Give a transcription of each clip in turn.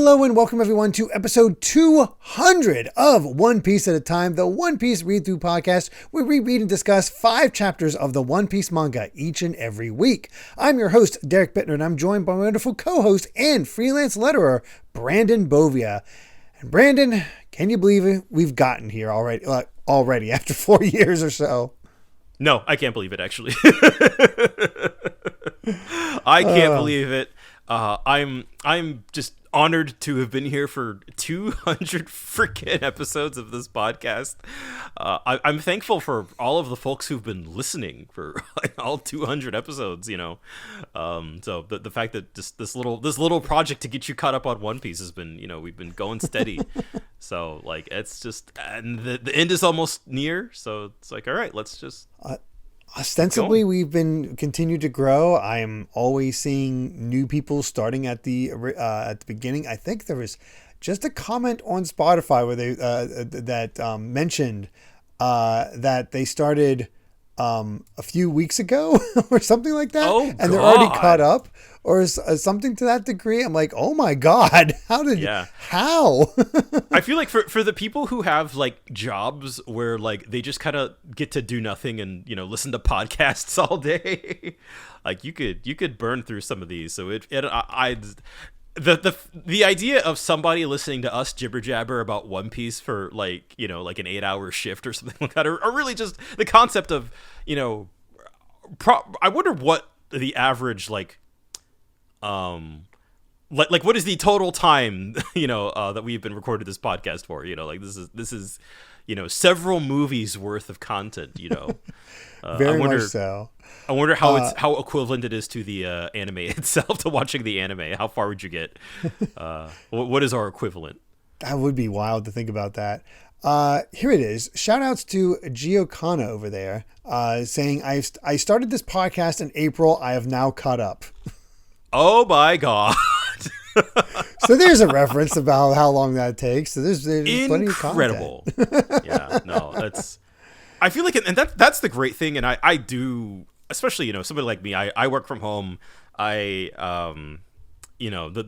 Hello and welcome everyone to episode 200 of One Piece at a Time, the One Piece read-through podcast where we read and discuss 5 chapters of the One Piece manga each and every week. I'm your host, Derrick Bittner, and I'm joined by my wonderful co-host and freelance letterer, Brandon Bovia. And Brandon, can you believe it? We've gotten here already after 4 years or so. No, I can't believe it, actually. I can't believe it. I'm just honored to have been here for 200 freaking episodes of this podcast. I'm thankful for all of the folks who've been listening for all 200 episodes. So the fact that this little project to get you caught up on One Piece has been, we've been going steady. So it's just, and the end is almost near. So it's all right, let's just. Ostensibly, we've been continued to grow. I am always seeing new people starting at the beginning. I think there was just a comment on Spotify where they that mentioned that they started a few weeks ago or something like that, and they're already caught up or something to that degree. I'm like, oh my god, how? I feel like for the people who have jobs where they just kind of get to do nothing and listen to podcasts all day, you could burn through some of these. So the idea of somebody listening to us jibber jabber about One Piece for an 8-hour shift or something like that, or really just the concept of I wonder what the average what is the total time that we've been recording this podcast for? This is several movies worth of content. Very much so. I wonder how equivalent it is to the anime itself, to watching the anime. How far would you get? What is our equivalent? That would be wild to think about that. Here it is. Shout outs to Giocana over there saying, I started this podcast in April. I have now caught up. Oh my God. So there's a reference about how long that takes. So there's plenty of content. Yeah, no, I feel like, and that's the great thing. And I do, especially, somebody like me, I work from home. The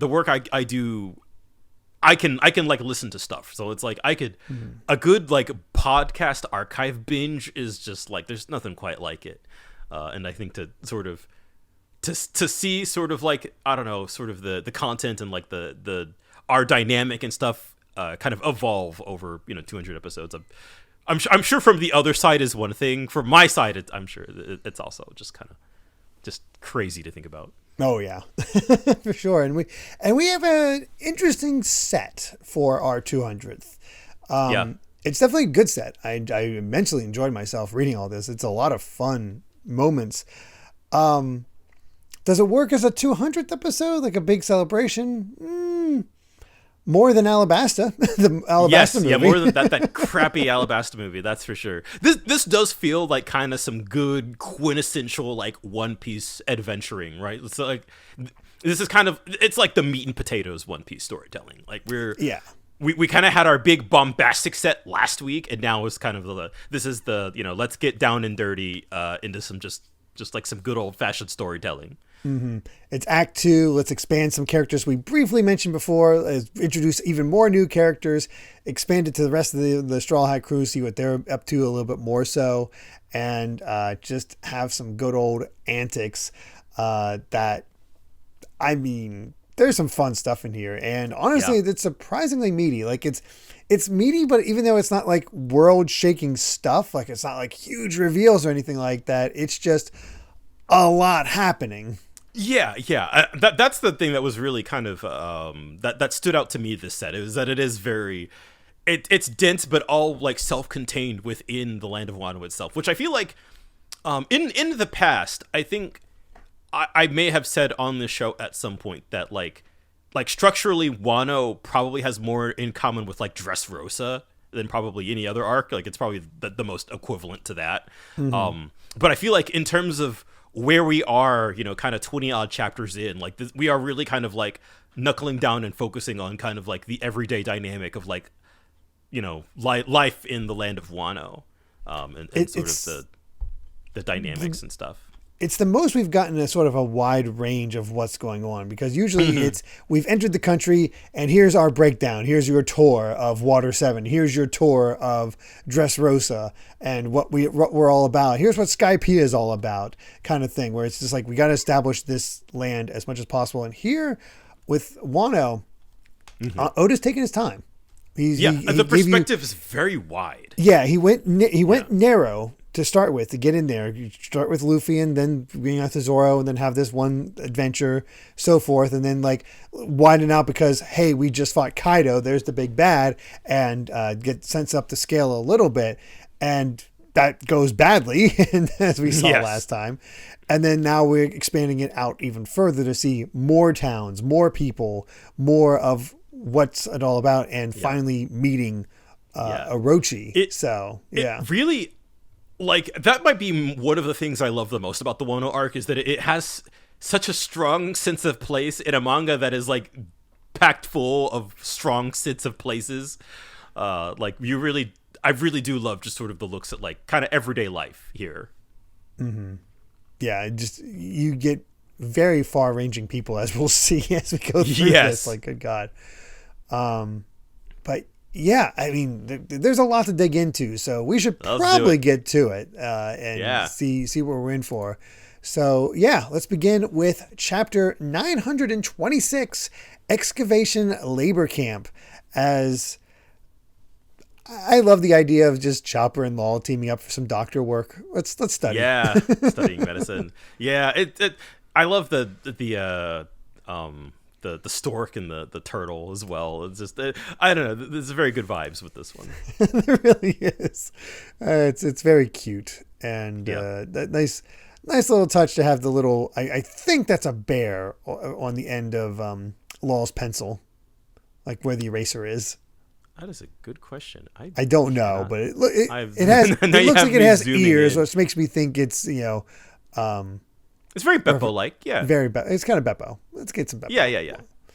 work I do, I can listen to stuff. So it's a good podcast archive binge is just there's nothing quite like it. And I think to sort of, to see sort of I don't know, sort of the content and our dynamic and stuff kind of evolve over 200 episodes. I'm sure from the other side is one thing. From my side, I'm sure it's also just kind of just crazy to think about. Oh yeah, for sure. And we have an interesting set for our 200th. It's definitely a good set. I immensely enjoyed myself reading all this. It's a lot of fun moments. Does it work as a 200th episode, like a big celebration? More than Alabasta, the Alabasta movie. Yeah, more than that crappy Alabasta movie, that's for sure. This does feel like kind of some good quintessential One Piece adventuring, right? It's this is kind of, it's like the meat and potatoes One Piece storytelling. We kind of had our big bombastic set last week, and now it's kind of let's get down and dirty into some just some good old fashioned storytelling. Mm-hmm. It's Act 2. Let's expand some characters we briefly mentioned before. Let's introduce even more new characters. Expand it to the rest of the Straw Hat crew. See what they're up to a little bit more so, and just have some good old antics. There's some fun stuff in here, and honestly, It's surprisingly meaty. It's meaty, but even though it's not world shaking stuff, it's not huge reveals or anything like that. It's just a lot happening. Yeah. That's the thing that was really kind of that stood out to me this set. Is that it is very, it's dense, but all self-contained within the land of Wano itself. Which I feel in the past, I think I may have said on the show at some point that structurally Wano probably has more in common with Dressrosa than probably any other arc. It's probably the most equivalent to that. Mm-hmm. But I feel in terms of where we are, kind of 20 odd chapters in, we are really kind of knuckling down and focusing on kind of the everyday dynamic of life in the land of Wano, and sort of the dynamics and stuff. it's the most we've gotten a sort of a wide range of what's going on, because usually it's we've entered the country and here's our breakdown. Here's your tour of Water 7. Here's your tour of Dressrosa and what we're all about. Here's what Skypiea is all about, kind of thing, where it's just like we got to establish this land as much as possible. And here with Wano, Oda's taking his time. The perspective is very wide. Yeah, he went narrow to start with, to get in there. You start with Luffy and then being out to Zoro and then have this one adventure, so forth, and then like widen out because, hey, we just fought Kaido, there's the big bad, and get sense up the scale a little bit, and that goes badly as we saw last time. And then now we're expanding it out even further to see more towns, more people, more of what's it all about, and finally meeting Orochi. It really, like, that might be one of the things I love the most about the Wano arc, is that it has such a strong sense of place in a manga that is like packed full of strong sense of places. I really do love just sort of the looks at like kind of everyday life here. Yeah, just you get very far-ranging people, as we'll see as we go through this. Like, good God. But yeah, I mean, there's a lot to dig into, so we should probably get to it and see what we're in for. So yeah, let's begin with chapter 926, Excavation Labor Camp. As I love the idea of just Chopper and Law teaming up for some doctor work. Let's study. Yeah, studying medicine. Yeah, I love the stork and the turtle as well. It's just I don't know. There's very good vibes with this one. There really is. It's very cute, and that nice little touch to have the little. I think that's a bear on the end of Law's pencil, like where the eraser is. That is a good question. I don't know, but it looks like it has ears, which makes me think it's it's very Beppo-like, yeah. Very Beppo. It's kind of Beppo. Let's get some Beppo.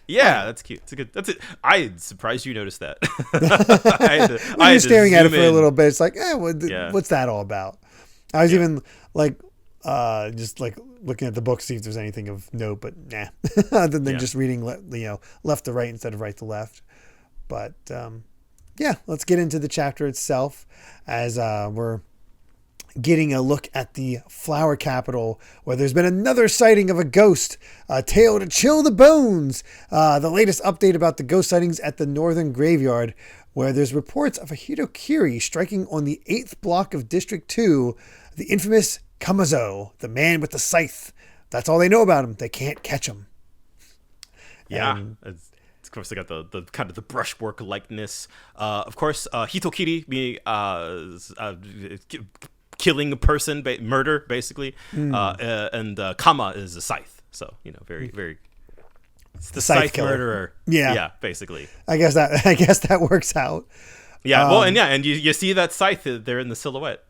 Yeah, that's cute. That's it. I'm surprised you noticed that. I was staring at it for a little bit. It's like, what's that all about? I was even like, just like looking at the book, see if there's anything of note, but nah. Other than just reading, left to right instead of right to left. But let's get into the chapter itself, as we're getting a look at the flower capital, where there's been another sighting of a ghost, a tale to chill the bones. The latest update about the ghost sightings at the Northern Graveyard, where there's reports of a Hitokiri striking on the 8th block of District 2, the infamous Kamazo, the man with the scythe. That's all they know about him. They can't catch him. Yeah. Of course, they got the kind of the brushwork likeness. Of course, Hitokiri being killing a person, murder basically, and Kama is a scythe. So very very. It's the scythe murderer. Yeah, basically. I guess that works out. Yeah, and you see that scythe there in the silhouette.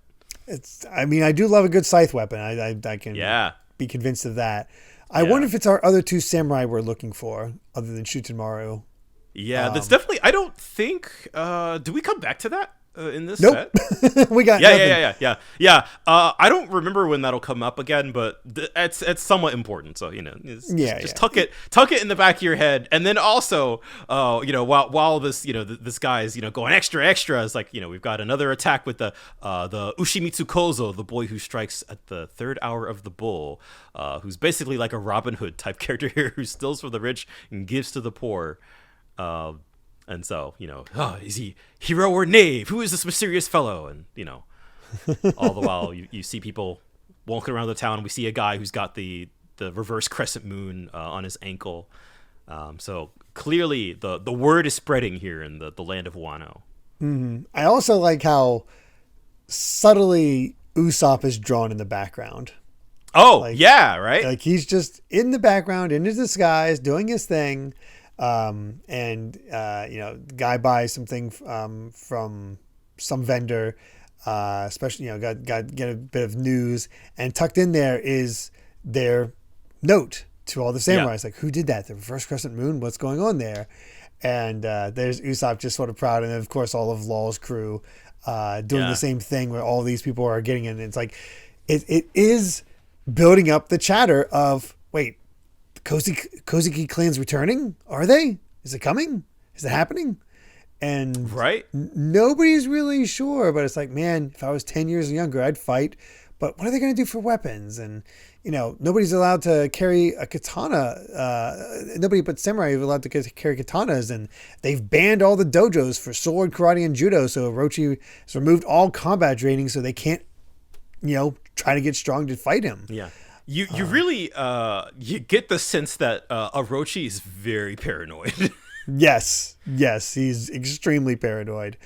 I do love a good scythe weapon. I can be convinced of that. I wonder if it's our other two samurai we're looking for, other than Shutenmaru. Yeah, that's definitely. I don't think. Do we come back to that in this set? We got yeah. I don't remember when that'll come up again, but it's somewhat important. So just tuck it in the back of your head, and then also, while this this guy's going extra, it's like we've got another attack with the Ushimitsu Kozo, the boy who strikes at the 3rd hour of the bull, who's basically like a Robin Hood type character here, who steals from the rich and gives to the poor. And so, is he hero or knave? Who is this mysterious fellow? And, all the while you see people walking around the town. We see a guy who's got the reverse crescent moon on his ankle. So clearly the word is spreading here in the land of Wano. Mm-hmm. I also like how subtly Usopp is drawn in the background. Oh, right? Like he's just in the background, in his disguise, doing his thing. Guy buys something from some vendor, especially get a bit of news, and tucked in there is their note to all the samurais. Like, who did that? The reverse crescent moon? What's going on there? And there's Usopp just sort of proud, and then of course all of Law's crew doing the same thing, where all these people are getting in. It's like it is building up the chatter of, wait, the Kozuki clan's returning? Are they? Is it coming? Is it happening? And right, nobody's really sure, but it's like, man, if I was 10 years younger, I'd fight. But what are they going to do for weapons? And, nobody's allowed to carry a katana. Nobody but samurai is allowed to carry katanas. And they've banned all the dojos for sword, karate, and judo. So Orochi has removed all combat training so they can't, try to get strong to fight him. Yeah. You really you get the sense that Orochi is very paranoid. Yes, he's extremely paranoid.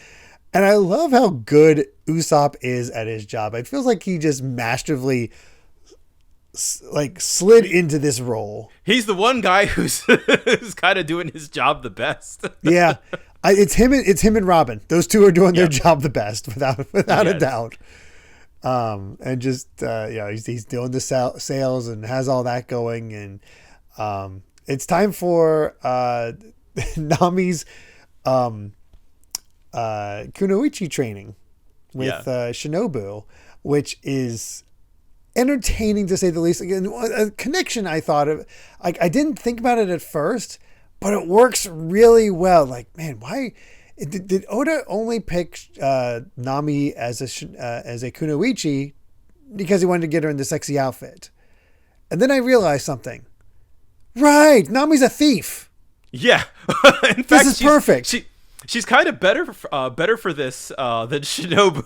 And I love how good Usopp is at his job. It feels like he just masterfully slid into this role. He's the one guy who's kind of doing his job the best. Yeah. It's him and Robin. Those two are doing their job the best without a doubt. And just he's doing the sales and has all that going, and it's time for Nami's kunoichi training with Shinobu, which is entertaining to say the least. Again, a connection I thought of. I didn't think about it at first, but it works really well. Like, man, why did Oda only pick Nami as a kunoichi because he wanted to get her in the sexy outfit? And then I realized something. Right, Nami's a thief. Yeah, in fact, this is perfect. She's kind of better for this than Shinobu.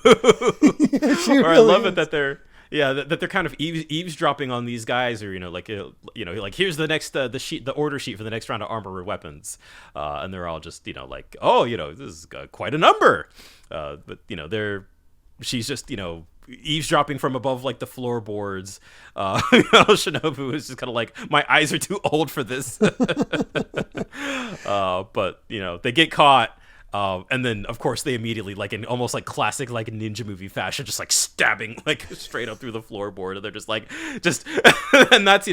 Yeah, I love it that they're kind of eavesdropping on these guys, or like here's the next the order sheet for the next round of armor weapons, and they're all just like, oh, this is quite a number, but she's just eavesdropping from above, like the floorboards. Shinobu is just kind of like, my eyes are too old for this. But they get caught, and then of course they immediately, like in almost like classic like ninja movie fashion, just like stabbing like straight up through the floorboard, and they're just and that's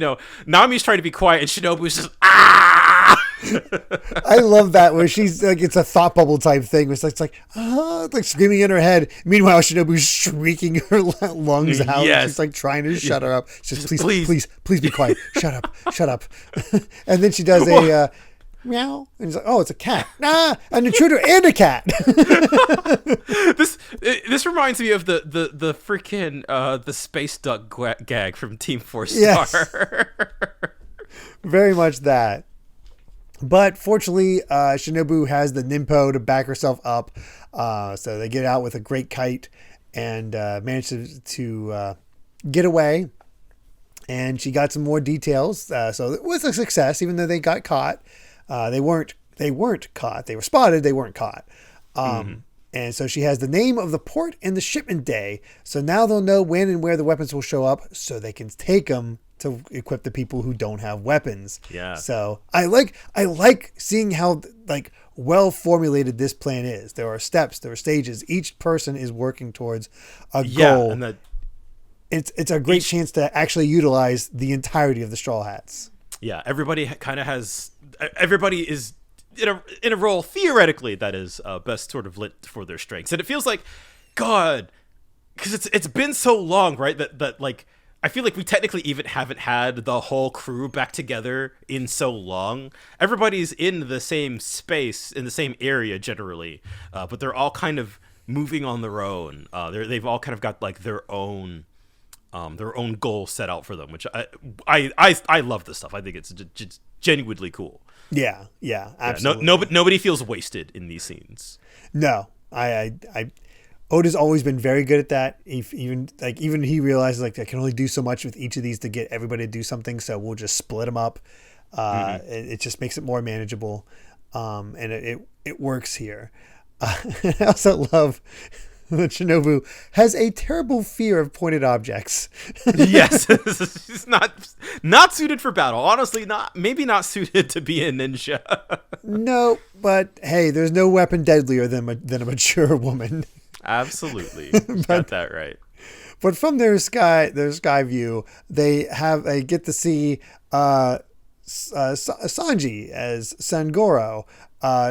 Nami's trying to be quiet, and Shinobu's just I love that where she's like, it's a thought bubble type thing. It's like screaming in her head. Meanwhile, Shinobu's shrieking her lungs out. Yes. She's like trying to shut her up. She's just, please be quiet. Shut up. And then she does a meow, and he's like, oh, it's a cat. An intruder and a cat. This reminds me of the freaking the space duck gag from Team 4 Star. Yes. Very much that. But fortunately, Shinobu has the ninpo to back herself up. So they get out with a great kite and manage to get away. And she got some more details. So it was a success, even though they got caught. They weren't caught. They were spotted. They weren't caught. And so she has the name of the port and the shipment day. So now they'll know when and where the weapons will show up, so they can take them to equip the people who don't have weapons. Yeah. So I like seeing how like well formulated this plan is. There are steps, there are stages. Each person is working towards a goal. And it's a great chance to actually utilize the entirety of the Straw Hats. Yeah. Everybody is in a role theoretically that is best sort of lit for their strengths. And it feels like, God, because it's been so long, right? That like, I feel like we technically even haven't had the whole crew back together in so long. Everybody's in the same space, in the same area generally, but they're all kind of moving on their own. They've all kind of got like their own goal set out for them, which I love this stuff. I think it's just genuinely cool. Yeah, absolutely. Nobody feels wasted in these scenes. No, Oda's always been very good at that. Even he realizes like I can only do so much with each of these to get everybody to do something. So we'll just split them up. It just makes it more manageable, and it works here. I also love that Shinobu has a terrible fear of pointed objects. Yes, he's not suited for battle. Honestly, maybe not suited to be a ninja. No, but hey, there's no weapon deadlier than a mature woman. Absolutely. Got that right. But from their sky view, they get to see Sanji as Sangoro,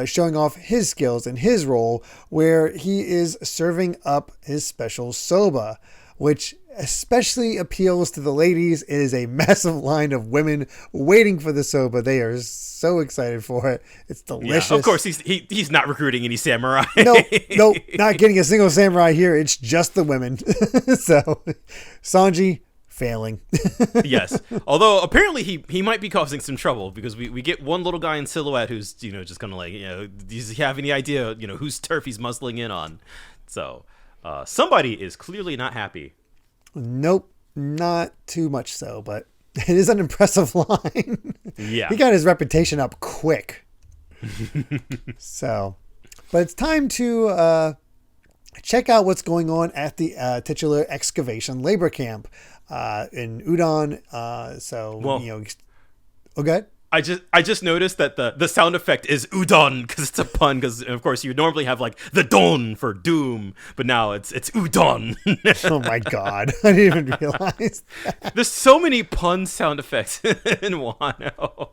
showing off his skills and his role, where he is serving up his special soba, which especially appeals to the ladies. It is a massive line of women waiting for the soba. They are so excited for it. It's delicious. Yeah, of course, he's not recruiting any samurai. Nope, not getting a single samurai here. It's just the women. So, Sanji failing. Yes, although apparently he might be causing some trouble because we get one little guy in silhouette who's just kind of like does he have any idea whose turf he's muscling in on? So somebody is clearly not happy. Nope, not too much so, but it is an impressive line. Yeah. He got his reputation up quick. So, but it's time to check out what's going on at the titular excavation labor camp in Udon. Okay. I just noticed that the sound effect is udon because it's a pun, because of course you normally have like the don for doom, but now it's udon. Oh my god, I didn't even realize that. There's so many pun sound effects in Wano.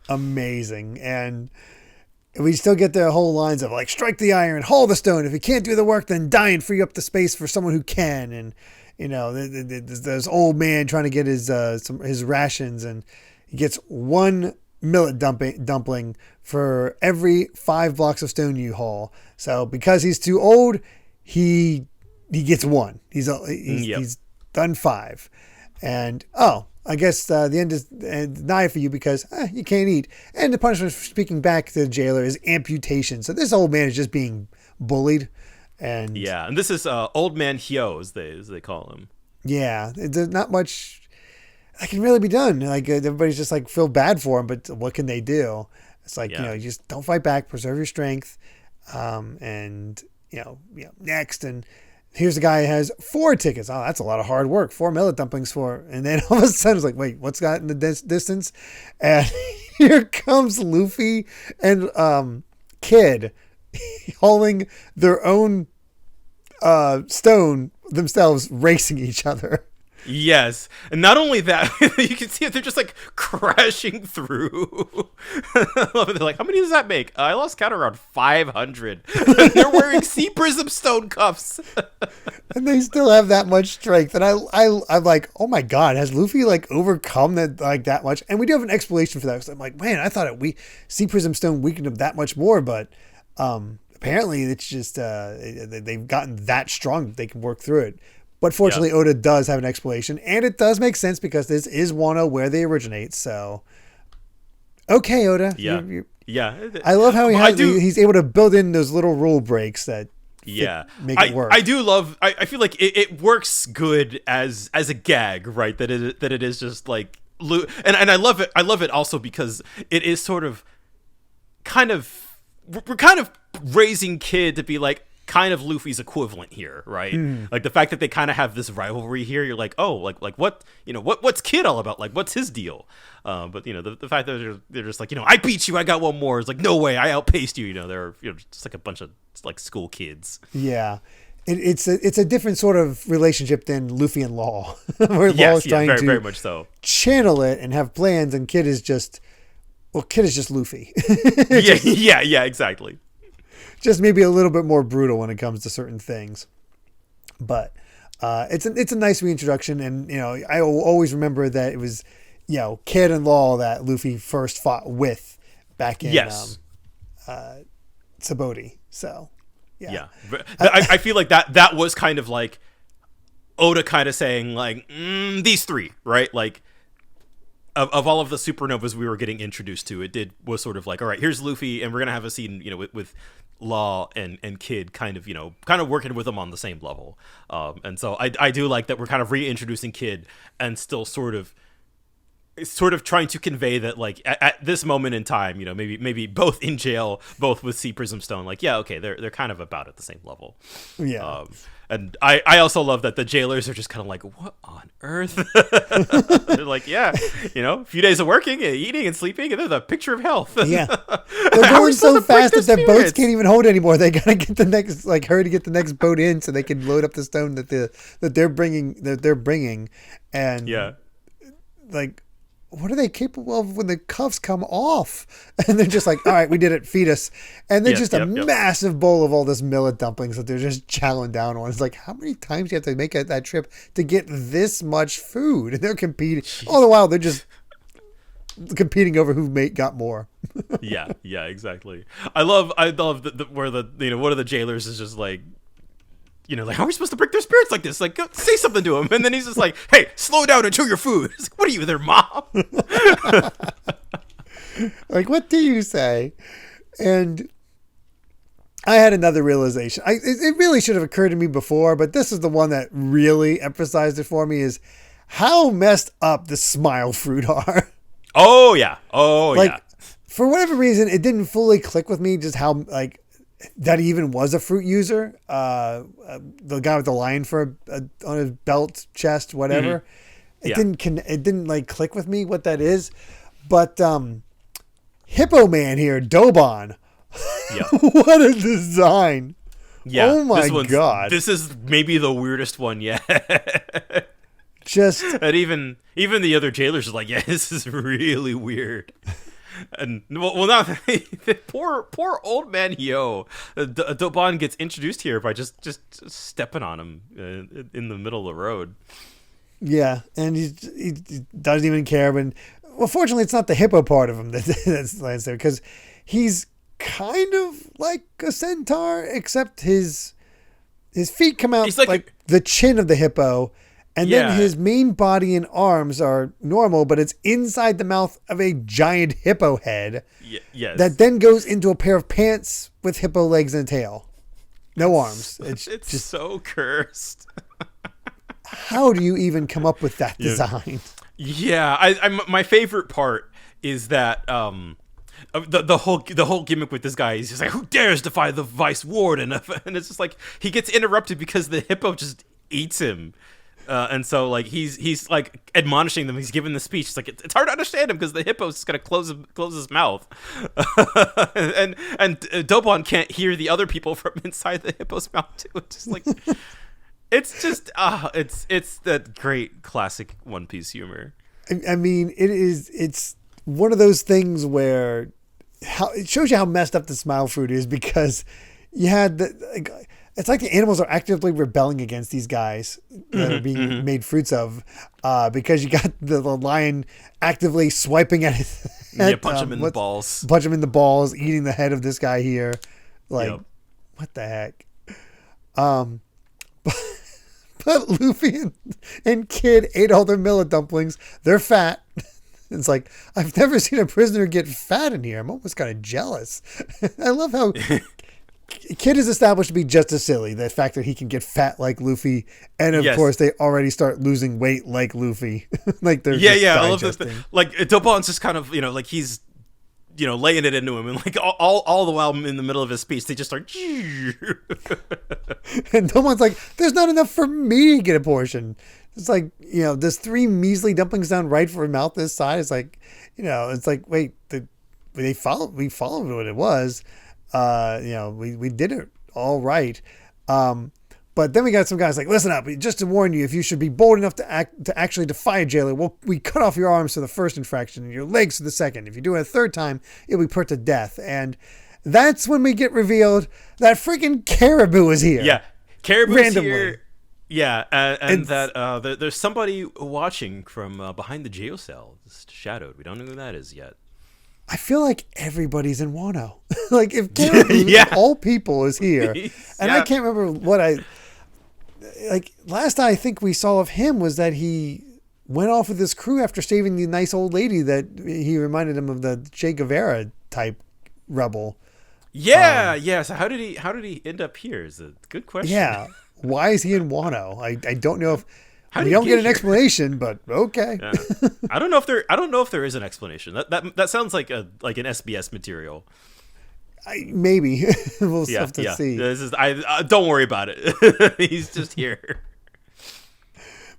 Amazing. And we still get the whole lines of like, strike the iron, haul the stone. If you can't do the work, then die and free up the space for someone who can. And there's old man trying to get his rations, and he gets one millet dumpling for every 5 blocks of stone you haul. So because he's too old, he gets one. He's done 5. And I guess the end is nigh for you because you can't eat. And the punishment for speaking back to the jailer is amputation. So this old man is just being bullied. And this is Old Man Hyo, as they call him. Yeah, there's not much that can really be done. Like everybody's just like feel bad for him, but what can they do? It's like you just don't fight back, preserve your strength, and next. And here's the guy who has 4 tickets. Oh, that's a lot of hard work. 4 millet dumplings for, and then all of a sudden it's like, wait, what's that in the distance? And here comes Luffy and Kid hauling their own stone themselves, racing each other. Yes, and not only that, you can see it, they're just like crashing through. They're like, how many does that make? I lost count around 500. They're wearing sea prism stone cuffs. And they still have that much strength. And I'm like, oh my god, has Luffy like overcome that much? And we do have an explanation for that. So I'm like, man, I thought sea prism stone weakened them that much more, but apparently it's just they've gotten that strong that they can work through it. But fortunately, Oda does have an explanation, and it does make sense because this is Wano where they originate. So, okay, Oda. Yeah. I love how he's able to build in those little rule breaks that make it work. I do love. I feel like it works good as a gag, right? That it is just like, and I love it. I love it also because it is sort of, we're kind of raising Kid to be like, kind of Luffy's equivalent here, right? Like the fact that they kind of have this rivalry here, you're like, oh, like what, what's Kid all about? Like, what's his deal? But the fact that they're just like, I beat you, I got one more. It's like, no way, I outpaced you. They're just like a bunch of like school kids. Yeah. It's a different sort of relationship than Luffy and Law, where Law is trying to very much so channel it and have plans, and Kid is just Luffy. yeah, exactly. Just maybe a little bit more brutal when it comes to certain things, but it's a nice reintroduction. And I will always remember that it was Kid and Law that Luffy first fought with back in Sabaody. So yeah. I feel like that was kind of like Oda kind of saying like these 3, right? Like of all of the supernovas we were getting introduced to, was sort of like, all right, here's Luffy, and we're gonna have a scene with Law and Kid kind of working with them on the same level. And so I do like that we're kind of reintroducing Kid and still sort of trying to convey that like at this moment in time, maybe both in jail, both with Sea Prism Stone, like, yeah, okay, they're kind of about at the same level. Yeah. And I also love that the jailers are just kind of like, what on earth? They're like, yeah, a few days of working and eating and sleeping, and they're the picture of health. Yeah. They're going so fast that their boats can't even hold anymore. They got to get the next, hurry to get the next boat in so they can load up the stone that they're bringing. And what are they capable of when the cuffs come off? And they're just like, all right, we did it. Feed us. And then just a massive bowl of all this millet dumplings that they're just chowing down on. It's like, how many times do you have to make that trip to get this much food? And they're competing. All the while, they're just competing over who got more. yeah, exactly. I love where one of the jailers is just like, like, how are we supposed to break their spirits like this? Like, go, say something to him. And then he's just like, hey, slow down and chew your food. It's like, what are you, their mom? Like, what do you say? And I had another realization. It really should have occurred to me before, but this is the one that really emphasized it for me, is how messed up the smile fruit are. Oh, yeah. Yeah. For whatever reason, it didn't fully click with me just how, like, that he even was a fruit user. The guy with the lion on his belt, chest, whatever. Mm-hmm. It didn't like click with me what that is. But Hippo Man here, Dobon. Yeah. What a design. Yeah. Oh my God. This is maybe the weirdest one yet. Just and even the other jailers are like, yeah, this is really weird. And well, now poor old man Yo, Dobon gets introduced here by just stepping on him in the middle of the road. Yeah, and he doesn't even care. But well, fortunately, it's not the hippo part of him that's lands there, because he's kind of like a centaur, except his feet come out like the chin of the hippo. And then his main body and arms are normal, but it's inside the mouth of a giant hippo head. Yes. That then goes into a pair of pants with hippo legs and a tail. No arms. It's just so cursed. How do you even come up with that design? Yeah, I my favorite part is that the whole gimmick with this guy is just like, who dares defy the vice warden? And it's just like he gets interrupted because the hippo just eats him. And so, like, he's like admonishing them. He's giving the speech. It's like it's hard to understand him because the hippo's just gonna close his mouth, and Dobon can't hear the other people from inside the hippo's mouth too. It's just like it's that great classic One Piece humor. I mean, it's one of those things where it shows you how messed up the smile fruit is, because you had it's like the animals are actively rebelling against these guys that are being made fruits of, because you got the lion actively swiping at his head. Yeah, punch him in the balls. Punch him in the balls, eating the head of this guy here. Like, what the heck? But Luffy and Kid ate all their millet dumplings. They're fat. It's like, I've never seen a prisoner get fat in here. I'm almost kind of jealous. I love how Kid is established to be just as silly. The fact that he can get fat like Luffy, and of course they already start losing weight like Luffy. Like they're I love this. Like Dobon's just kind of like he's laying it into him, and like all the while in the middle of his speech they just start. And Dobon's like, "There's not enough for me to get a portion." It's like, there's 3 measly dumplings down right for a mouth this size. Like, it's like, wait, we followed what it was. We did it all right. But then we got some guys like, listen up, just to warn you, if you should be bold enough to actually defy a jailer, we cut off your arms for the first infraction and your legs for the second. If you do it a third time, you'll be put to death. And that's when we get revealed that freaking Caribou is here. Yeah, Caribou's randomly here. Yeah, and that there's somebody watching from behind the jail cell. It's shadowed. We don't know who that is yet. I feel like everybody's in Wano. Like, if Caribou, of all people, is here, and I can't remember what last I think we saw of him was that he went off with his crew after saving the nice old lady that he reminded him of the Che Guevara type rebel. Yeah. So how did he end up here? Is a good question. Yeah. Why is he in Wano? I don't know if we don't get an explanation, but okay. Yeah. I don't know if there is an explanation. That sounds like an SBS material. Maybe we'll have to see. Don't worry about it. He's just here.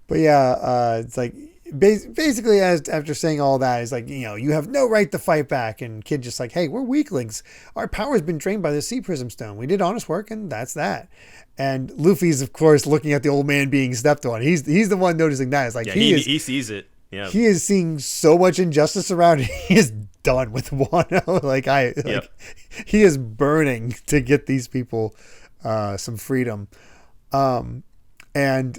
But it's like basically after saying all that, it's like, you have no right to fight back. And Kid just like, hey, we're weaklings. Our power's been drained by the Sea Prism Stone. We did honest work, and that's that. And Luffy's, of course, looking at the old man being stepped on. He's the one noticing that. It's like he sees it. Yeah. He is seeing so much injustice around. He is done with Wano. He is burning to get these people some freedom. And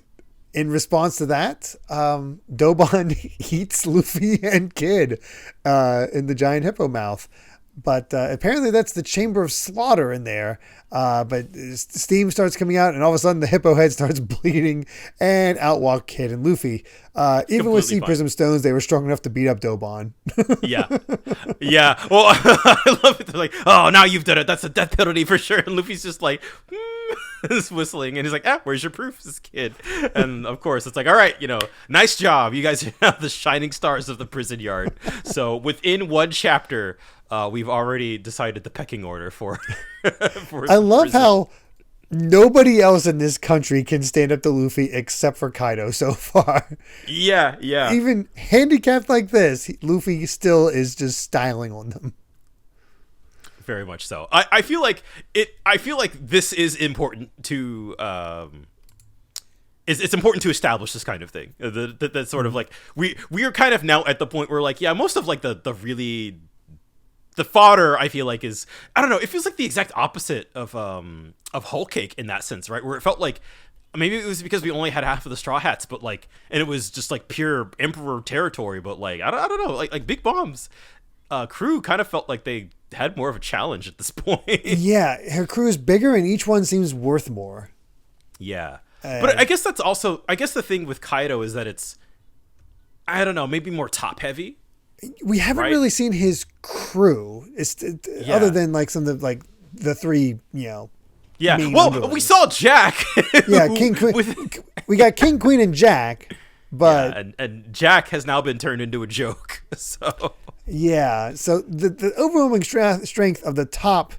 in response to that, Dobon eats Luffy and Kid in the giant hippo mouth. But apparently that's the Chamber of Slaughter in there. But steam starts coming out, and all of a sudden the hippo head starts bleeding, and out walk Kid and Luffy. Even with Sea Prism Stones, they were strong enough to beat up Dobon. Yeah. Well, I love it. They're like, oh, now you've done it. That's a death penalty for sure. And Luffy's just like, is whistling, and he's like, where's your proof, this Kid? And of course, it's like, all right, nice job. You guys are now the shining stars of the prison yard. So within one chapter, we've already decided the pecking order for. I love how nobody else in this country can stand up to Luffy except for Kaido so far. Yeah. Even handicapped like this, Luffy still is just styling on them. Very much so. I feel like this is important to. It's important to establish this kind of thing. That sort of like we are kind of now at the point where like most of like the really. The fodder, I feel like, is, I don't know, it feels like the exact opposite of Whole Cake in that sense, right? Where it felt like, maybe it was because we only had half of the Straw Hats, but like, and it was just like pure Emperor territory, but like, I don't know, like Big Mom's crew kind of felt like they had more of a challenge at this point. Yeah, her crew is bigger and each one seems worth more. Yeah. But I guess that's also, the thing with Kaido is that it's, I don't know, maybe more top heavy. We haven't really seen his crew, other than like some of the, like the three, Yeah. Well, we saw Jack. Yeah, King Queen. We got King, Queen, and Jack, but and Jack has now been turned into a joke. So yeah, so the overwhelming strength of the top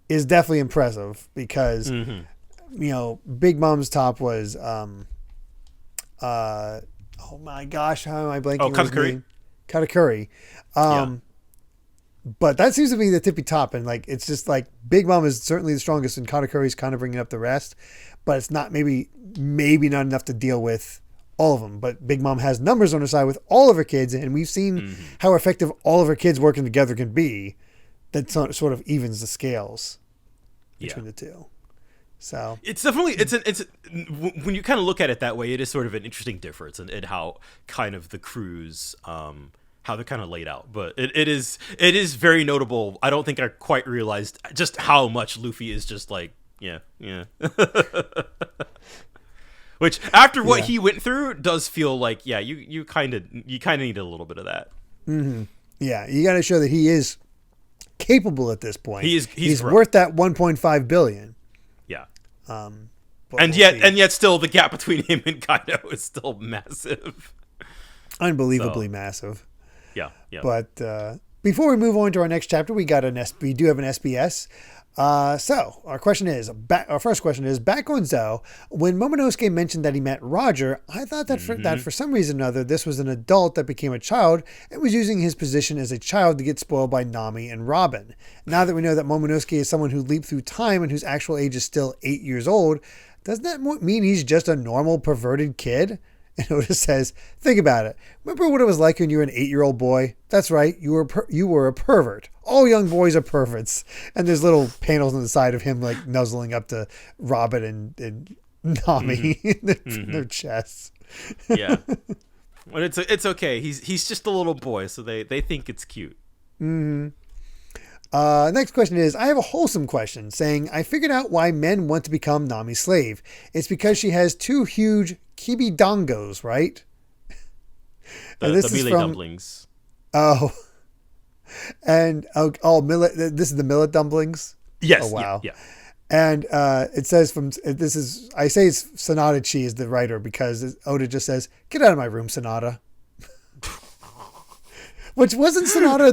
is definitely impressive because Big Mom's top was oh my gosh, how am I blanking? Oh, Katakuri. Katakuri. But that seems to be the tippy top, and like it's just like Big Mom is certainly the strongest, and Katakuri's kind of bringing up the rest, but it's not maybe not enough to deal with all of them. But Big Mom has numbers on her side with all of her kids, and we've seen how effective all of her kids working together can be. That sort of evens the scales between the two. So it's definitely it's when you kind of look at it that way, it is sort of an interesting difference in how kind of the crews how they're kind of laid out. But it is very notable. I don't think I quite realized just how much Luffy is just like yeah. Which after what he went through does feel like you kind of need a little bit of that. Mm-hmm. Yeah, you got to show that he is capable at this point. He's worth that 1.5 billion. Yeah. And yet still the gap between him and Kaido is still massive. Unbelievably massive. Yeah. But before we move on to our next chapter, we do have an SBS. So our first question is, back on Zou, when Momonosuke mentioned that he met Roger, I thought that for some reason or other, this was an adult that became a child and was using his position as a child to get spoiled by Nami and Robin. Now that we know that Momonosuke is someone who leaped through time and whose actual age is still 8 years old, doesn't that mean he's just a normal perverted kid? And Oda says, think about it. Remember what it was like when you were an 8-year-old boy? That's right. You were a pervert. All young boys are perverts. And there's little panels on the side of him like nuzzling up to Robin and Nami in their chests. Yeah. But it's okay. He's just a little boy, so they think it's cute. Mm-hmm. Next question is, I have a wholesome question saying, I figured out why men want to become Nami's slave. It's because she has 2 huge kibidongos, right? The mealy dumplings. Oh. And millet. This is the millet dumplings? Yes. Oh, wow. Yeah. And it says I say it's Sonata Chi is the writer because Oda just says, get out of my room, Sonata. Which wasn't Sonata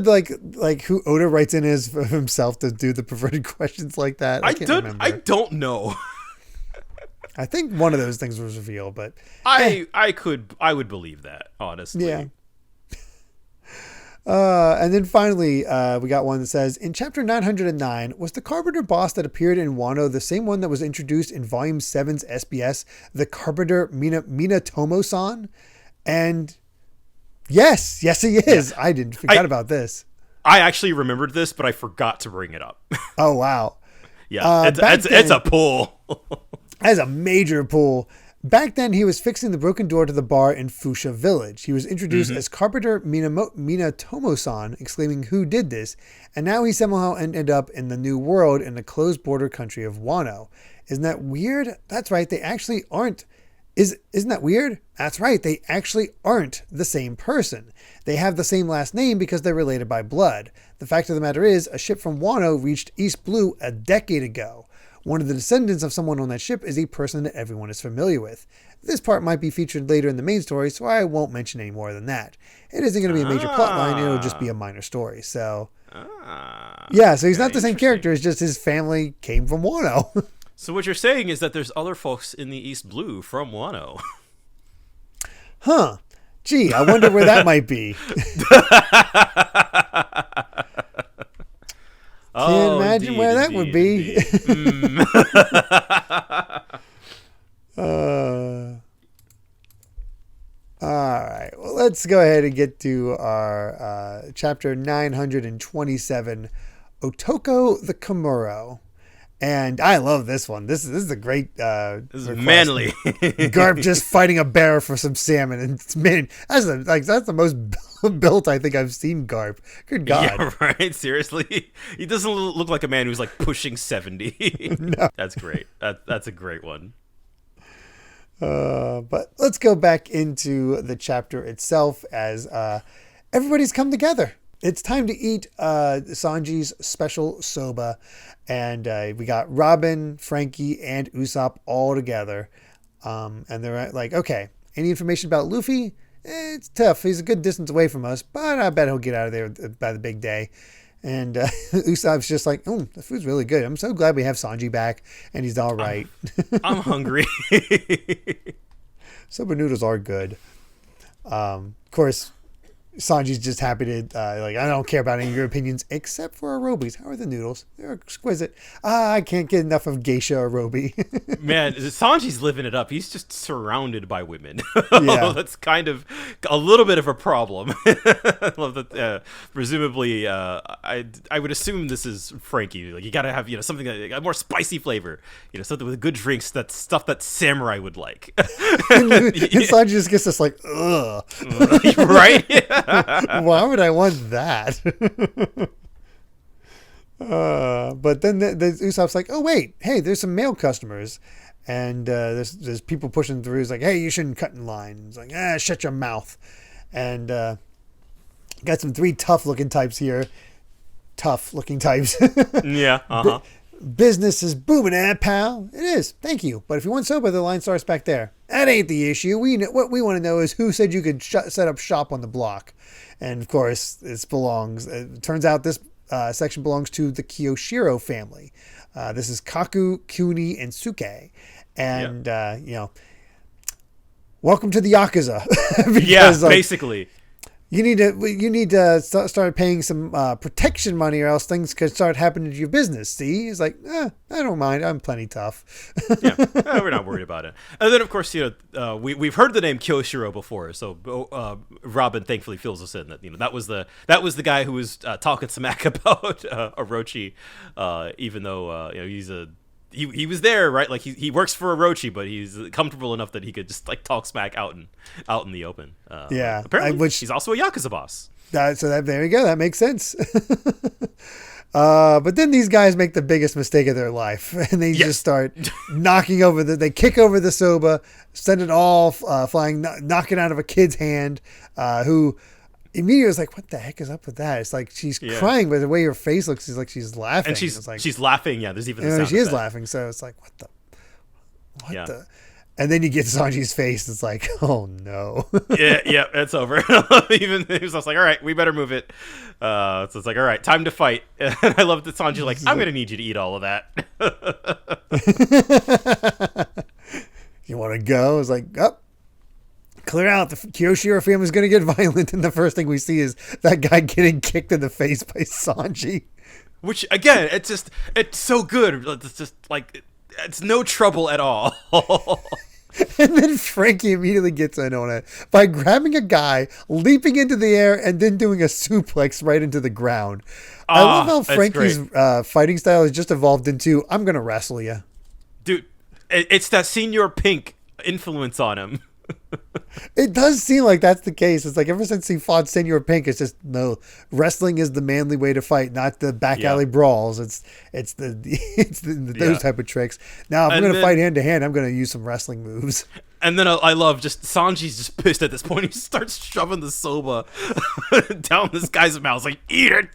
like who Oda writes in as himself to do the perverted questions like that? I can't remember. I don't know. I think one of those things was revealed, but I would believe that, honestly. Yeah. And then finally, we got one that says, in chapter 909, was the Carpenter boss that appeared in Wano the same one that was introduced in Volume 7's SBS, the Carpenter Minatomo-san? And Yes, he is. Yeah. I didn't forget about this. I actually remembered this, but I forgot to bring it up. Oh, wow. Yeah, it's a pull. That's a major pull. Back then, he was fixing the broken door to the bar in Fuchsia Village. He was introduced as Carpenter Minatomo-san, exclaiming, "Who did this?" And now he somehow ended up in the New World in the closed border country of Wano. Isn't that weird? That's right, they actually aren't. Isn't that weird? That's right, they actually aren't the same person. They have the same last name because they're related by blood. The fact of the matter is, a ship from Wano reached East Blue a decade ago. One of the descendants of someone on that ship is a person that everyone is familiar with. This part might be featured later in the main story, so I won't mention any more than that. It isn't going to be a major plotline, it'll just be a minor story. So, yeah, so he's not the same character, it's just his family came from Wano. So what you're saying is that there's other folks in the East Blue from Wano. Huh. Gee, I wonder where that might be. Can't imagine where that would be. All right. Well, let's go ahead and get to our chapter 927, Otoko the Komuro. And I love this one. This is a great this is manly. Garp just fighting a bear for some salmon, and man, that's the most built I think I've seen Garp. Good God. Yeah, right. Seriously, he doesn't look like a man who's like pushing 70. No. That's great. That's a great one. But let's go back into the chapter itself as everybody's come together. It's time to eat Sanji's special soba. And we got Robin, Frankie, and Usopp all together. And they're like, okay, any information about Luffy? It's tough. He's a good distance away from us, but I bet he'll get out of there by the big day. And Usopp's just like, oh, the food's really good. I'm so glad we have Sanji back, and he's all right. I'm hungry. Soba noodles are good. Of course, Sanji's just happy to, I don't care about any of your opinions except for Arobi's. How are the noodles? They're exquisite. I can't get enough of geisha Arobi. Man, Sanji's living it up. He's just surrounded by women. Yeah. That's kind of a little bit of a problem. I love that. Presumably, I would assume this is Frankie. Like, you gotta have, something that a more spicy flavor. Something with good drinks. That's stuff that samurai would like. and Sanji just gets this like, ugh. Right? Why would I want that? But then the Usopp's like, oh wait, hey, there's some male customers, and there's people pushing through. He's like, hey, you shouldn't cut in line. He's like, shut your mouth. And got some 3 tough looking types here. Tough looking types. Yeah. Business is booming, pal? It is. Thank you. But if you want soba, the line starts back there. That ain't the issue. What we want to know is who said you could set up shop on the block. And of course, it turns out this section belongs to the Kiyoshiro family. This is Kaku, Kuni, and Suke. And, welcome to the Yakuza. Because, basically. You need to start paying some protection money, or else things could start happening to your business. See, he's like, I don't mind. I'm plenty tough. Yeah, we're not worried about it. And then, of course, we've heard the name Kyoshiro before, so Robin thankfully fills us in that that was the guy who was talking smack about Orochi, even though he's he was there, right? Like he works for Orochi, but he's comfortable enough that he could just like talk smack out in the open. Yeah, apparently he's also a Yakuza boss. There you go. That makes sense. But then these guys make the biggest mistake of their life, and they just start knocking over they kick over the soba, send it all flying, knock it out of a kid's hand, who immediately was like, what the heck is up with that? It's like she's crying, but the way her face looks is like she's laughing. And she's laughing. Yeah, there's even the sound she is effect. laughing. So it's like, what the? And then you get Sanji's face. It's like, oh no. yeah, it's over. Even he was like, all right, we better move it. So it's like, all right, time to fight. And I love that Sanji's like, I'm gonna need you to eat all of that. You want to go? It's like, clear out. The Kyoshiro family's going to get violent, and the first thing we see is that guy getting kicked in the face by Sanji. Which, again, it's so good. It's just like, it's no trouble at all. And then Frankie immediately gets in on it by grabbing a guy, leaping into the air, and then doing a suplex right into the ground. I love how Frankie's fighting style has just evolved into, I'm going to wrestle you. Dude, it's that Senior Pink influence on him. It does seem like that's the case. It's like ever since he fought Senior Pink, it's just, no, wrestling is the manly way to fight, not the back alley brawls. It's those type of tricks. Now, if I'm going to fight hand to hand, I'm going to use some wrestling moves. And then I love just Sanji's just pissed at this point. He starts shoving the soba down this guy's mouth. Like, eat it.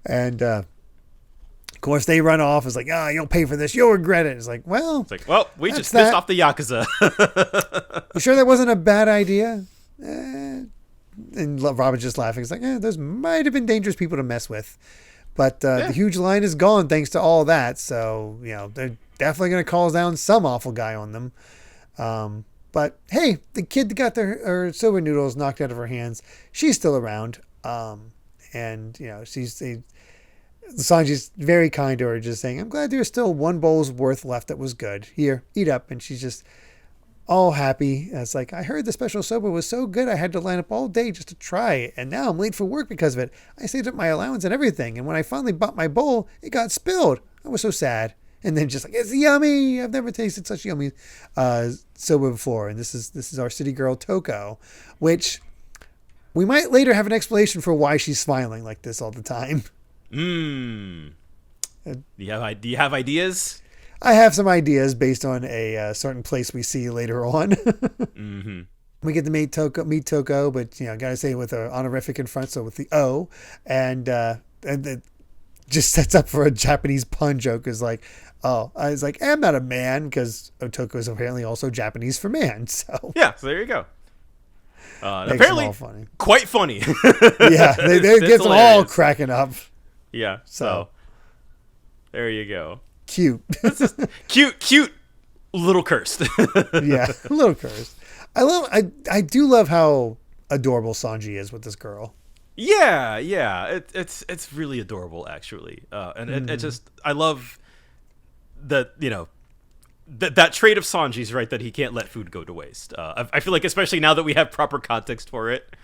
And of course they run off. It's like, you'll pay for this, you'll regret it. It's like, we just pissed off the Yakuza. You sure that wasn't a bad idea? And Robin's just laughing. It's like, those might have been dangerous people to mess with, but the huge line is gone thanks to all that. So they're definitely going to call down some awful guy on them. But hey, the kid that got her soba noodles knocked out of her hands, she's still around. And Sanji's very kind to her, just saying, I'm glad there's still one bowl's worth left that was good. Here, eat up. And she's just all happy. And it's like, I heard the special soba was so good, I had to line up all day just to try it. And now I'm late for work because of it. I saved up my allowance and everything. And when I finally bought my bowl, it got spilled. I was so sad. And then just like, it's yummy. I've never tasted such yummy soba before. And this is our city girl, Toko, which we might later have an explanation for why she's smiling like this all the time. Do you have ideas? I have some ideas based on a certain place we see later on. Mm-hmm. We get to meet Toko, but gotta say with an honorific in front, so with the O, and it just sets up for a Japanese pun joke. Is like, I was like, I'm not a man, because Otoko is apparently also Japanese for man. So so there you go. Apparently, funny. Quite funny. Yeah, they get them all cracking up. Yeah, so there you go. Cute. cute, little cursed. Yeah, a little cursed. I do love how adorable Sanji is with this girl. Yeah, it's really adorable actually, and it just, I love that that trait of Sanji's, right, that he can't let food go to waste. I feel like, especially now that we have proper context for it.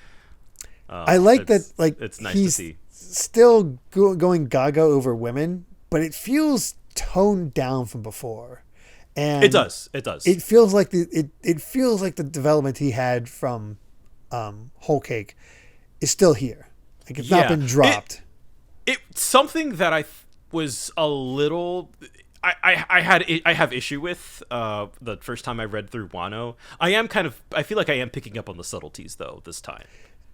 I like that. Like, it's nice he's to see. Still going gaga over women, but it feels toned down from before. And it does. It feels like it feels like the development he had from Whole Cake is still here. Like, it's not been dropped. It's something that I was a little. I have issue with the first time I read through Wano. I feel like I am picking up on the subtleties though this time.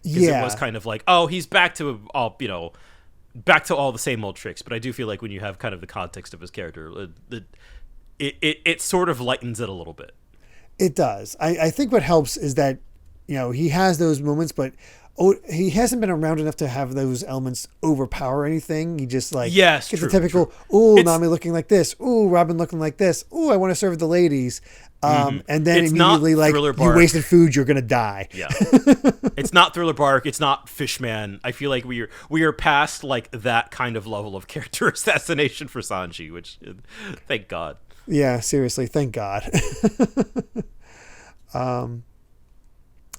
It was kind of like, he's back to all the same old tricks. But I do feel like when you have kind of the context of his character, it sort of lightens it a little bit. It does. I think what helps is that he has those moments, but he hasn't been around enough to have those elements overpower anything. He just gets the typical, Nami looking like this. Ooh, Robin looking like this. Ooh, I want to serve the ladies. And then it's immediately like, you wasted food, you're going to die. Yeah. It's not Thriller Bark. It's not Fishman. I feel like we are past like that kind of level of character assassination for Sanji, which, thank God. Yeah, seriously. Thank God.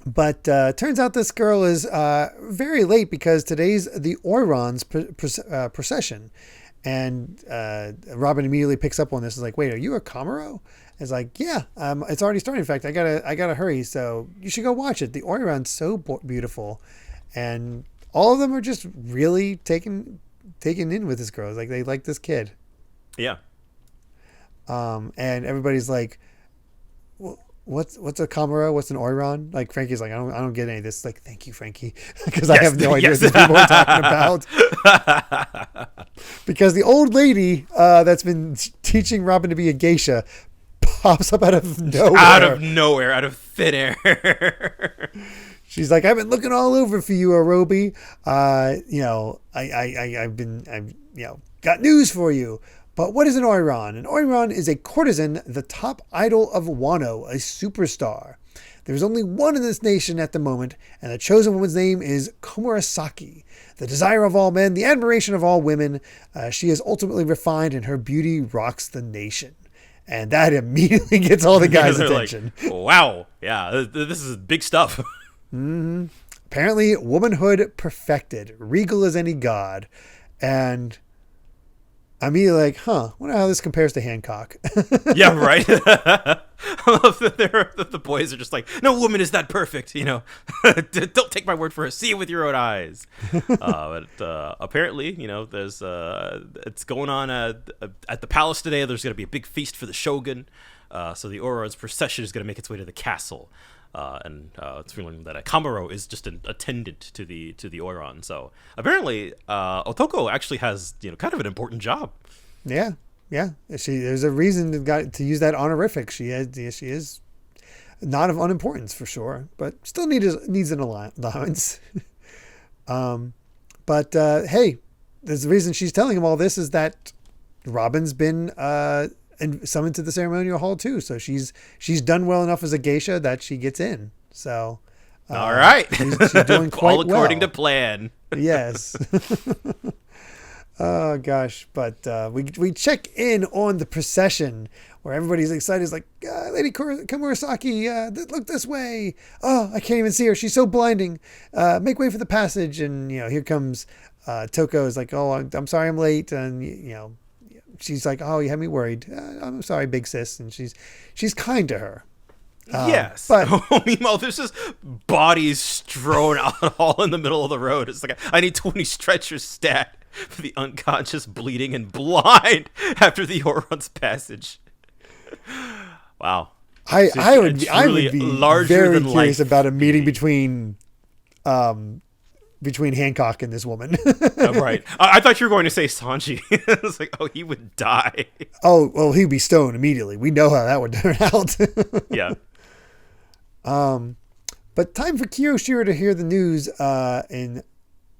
But turns out this girl is very late because today's the Oiran's procession. And Robin immediately picks up on this. Is like, wait, are you a Kamaro? It's like, yeah, it's already starting. In fact, I gotta hurry. So you should go watch it. The Oiran's so beautiful, and all of them are just really taken in with this girl. It's like they like this kid. Yeah. And everybody's like, what's a Kamaro? What's an Oiran? Like, Frankie's like, I don't get any of this. Like, thank you, Frankie, because I have no idea what these people are talking about. Because the old lady that's been teaching Robin to be a geisha pops up out of nowhere. Out of thin air. She's like, I've been looking all over for you, Arobi. I've got news for you. But what is an Oiran? An Oiran is a courtesan, the top idol of Wano, a superstar. There's only one in this nation at the moment, and the chosen woman's name is Komurasaki, the desire of all men, the admiration of all women. She is ultimately refined, and her beauty rocks the nation. And that immediately gets all the guys' attention. Like, wow. Yeah, this is big stuff. Mm-hmm. Apparently, womanhood perfected, regal as any god. And I'm immediately like, wonder how this compares to Hancock. Yeah, right. I love that the boys are just like, no woman is that perfect, Don't take my word for it. See it with your own eyes. But apparently, there's it's going on at the palace today. There's going to be a big feast for the shogun. So the Oiran's procession is going to make its way to the castle. And it's feeling that Kamuro is just an attendant to the Oiran. So apparently, Otoko actually has kind of an important job. Yeah. There's a reason to use that honorific. She is not of unimportance for sure, but still needs an allowance. But hey, there's the reason she's telling him all this is that Robin's been and summoned to the ceremonial hall too. So she's done well enough as a geisha that she gets in. So all right, she's doing quite all according well. to plan. Yes. Oh gosh, but we check in on the procession where everybody's excited. It's like, Lady Komurasaki, look this way. Oh, I can't even see her. She's so blinding. Make way for the passage. And here comes Toko. Is like, oh, I'm sorry, I'm late. And she's like, oh, you had me worried. I'm sorry, big sis. And she's kind to her. Yes. But meanwhile, there's just bodies strewn out all in the middle of the road. It's like, I need 20 stretchers stat for the unconscious, bleeding, and blind after the Oiran's passage. Wow. I would be very curious life. about a meeting between Hancock and this woman. Right. I thought you were going to say Sanji. It's like, oh, he would die. Oh, well, he'd be stoned immediately. We know how that would turn out. Yeah. But time for Kiyoshiro to hear the news in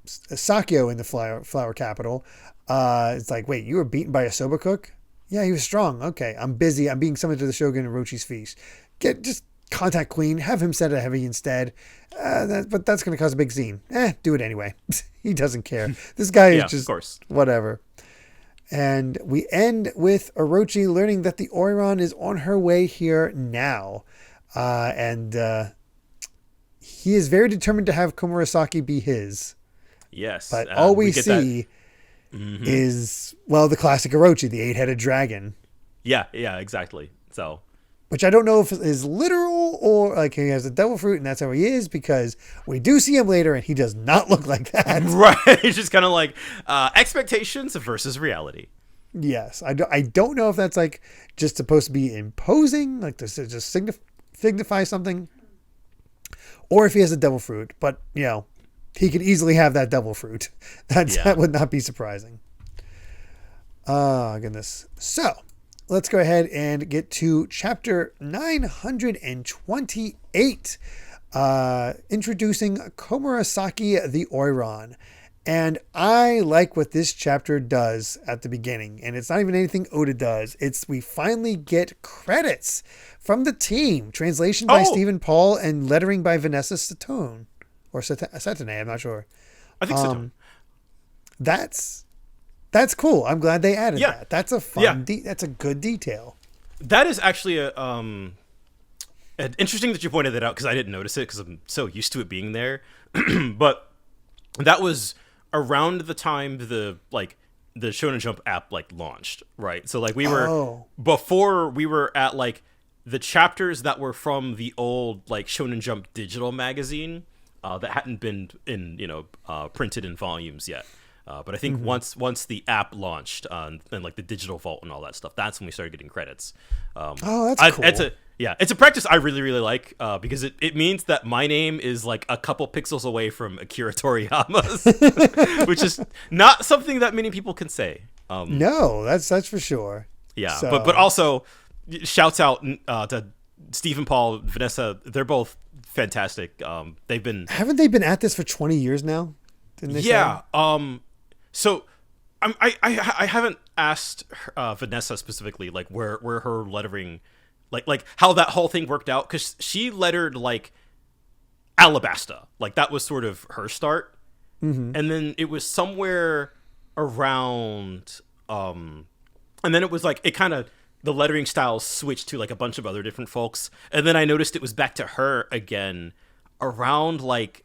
Sakyo in the flower capital. It's like, wait, you were beaten by a soba cook? Yeah, he was strong. Okay, I'm busy. I'm being summoned to the Shogun and Orochi's feast. Just contact Queen. Have him set a heavy instead. But that's going to cause a big scene. Do it anyway. He doesn't care. This guy is just of course. Whatever. And we end with Orochi learning that the Oiran is on her way here now. And he is very determined to have Komurasaki be his. Yes. But all we see is, the classic Orochi, the 8-headed dragon. Yeah, exactly. So, which I don't know if is literal or like he has a devil fruit and that's how he is, because we do see him later and he does not look like that. Right. It's just kind of like expectations versus reality. Yes. I don't know if that's like just supposed to be imposing, like to just signify something, or if he has a devil fruit. But, he could easily have that devil fruit. That would not be surprising. Oh, goodness. So, let's go ahead and get to chapter 928, introducing Komurasaki the Oiran. And I like what this chapter does at the beginning. And it's not even anything Oda does. We finally get credits from the team. Translation by Stephen Paul and lettering by Vanessa Satone. Or Satane, I'm not sure. I think Satone. That's cool. I'm glad they added that. That's a fun. That's a good detail. That is actually interesting that you pointed that out, because I didn't notice it because I'm so used to it being there. But that was around the time the Shonen Jump app launched, right? So before we were at the chapters that were from the old Shonen Jump digital magazine that hadn't been printed in volumes yet. But I think once the app launched and the digital vault and all that stuff, that's when we started getting credits. That's cool. It's a practice I really, really like because it means that my name is a couple pixels away from Akira Toriyama's, which is not something that many people can say. No, that's for sure. Yeah, so. but also shouts out to Stephen Paul, Vanessa. They're both fantastic. Haven't they been at this for 20 years now? Yeah. So I haven't asked Vanessa specifically where her lettering like how that whole thing worked out, because she lettered like Alabasta, like that was sort of her start, and then it was somewhere around, and then it was like it kind of the lettering styles switched to like a bunch of other different folks, and then I noticed it was back to her again around like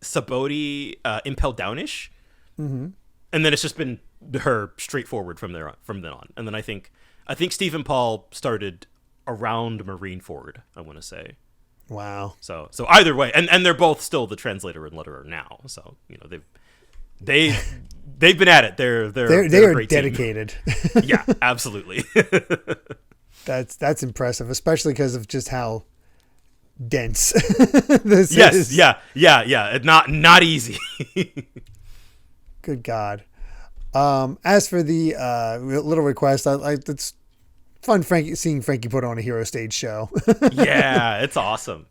Saboti, Impel Downish, and then it's just been her straightforward from then on. And then I think Stephen Paul started around Marineford, I want to say. Wow. So either way, and they're both still the translator and letterer now. So they've been at it. They're a great dedicated. Yeah, absolutely. That's impressive, especially because of just how dense this is. Yeah. Not easy. Good God. As for the little request, it's fun seeing Frankie put on a hero stage show. Yeah, it's awesome.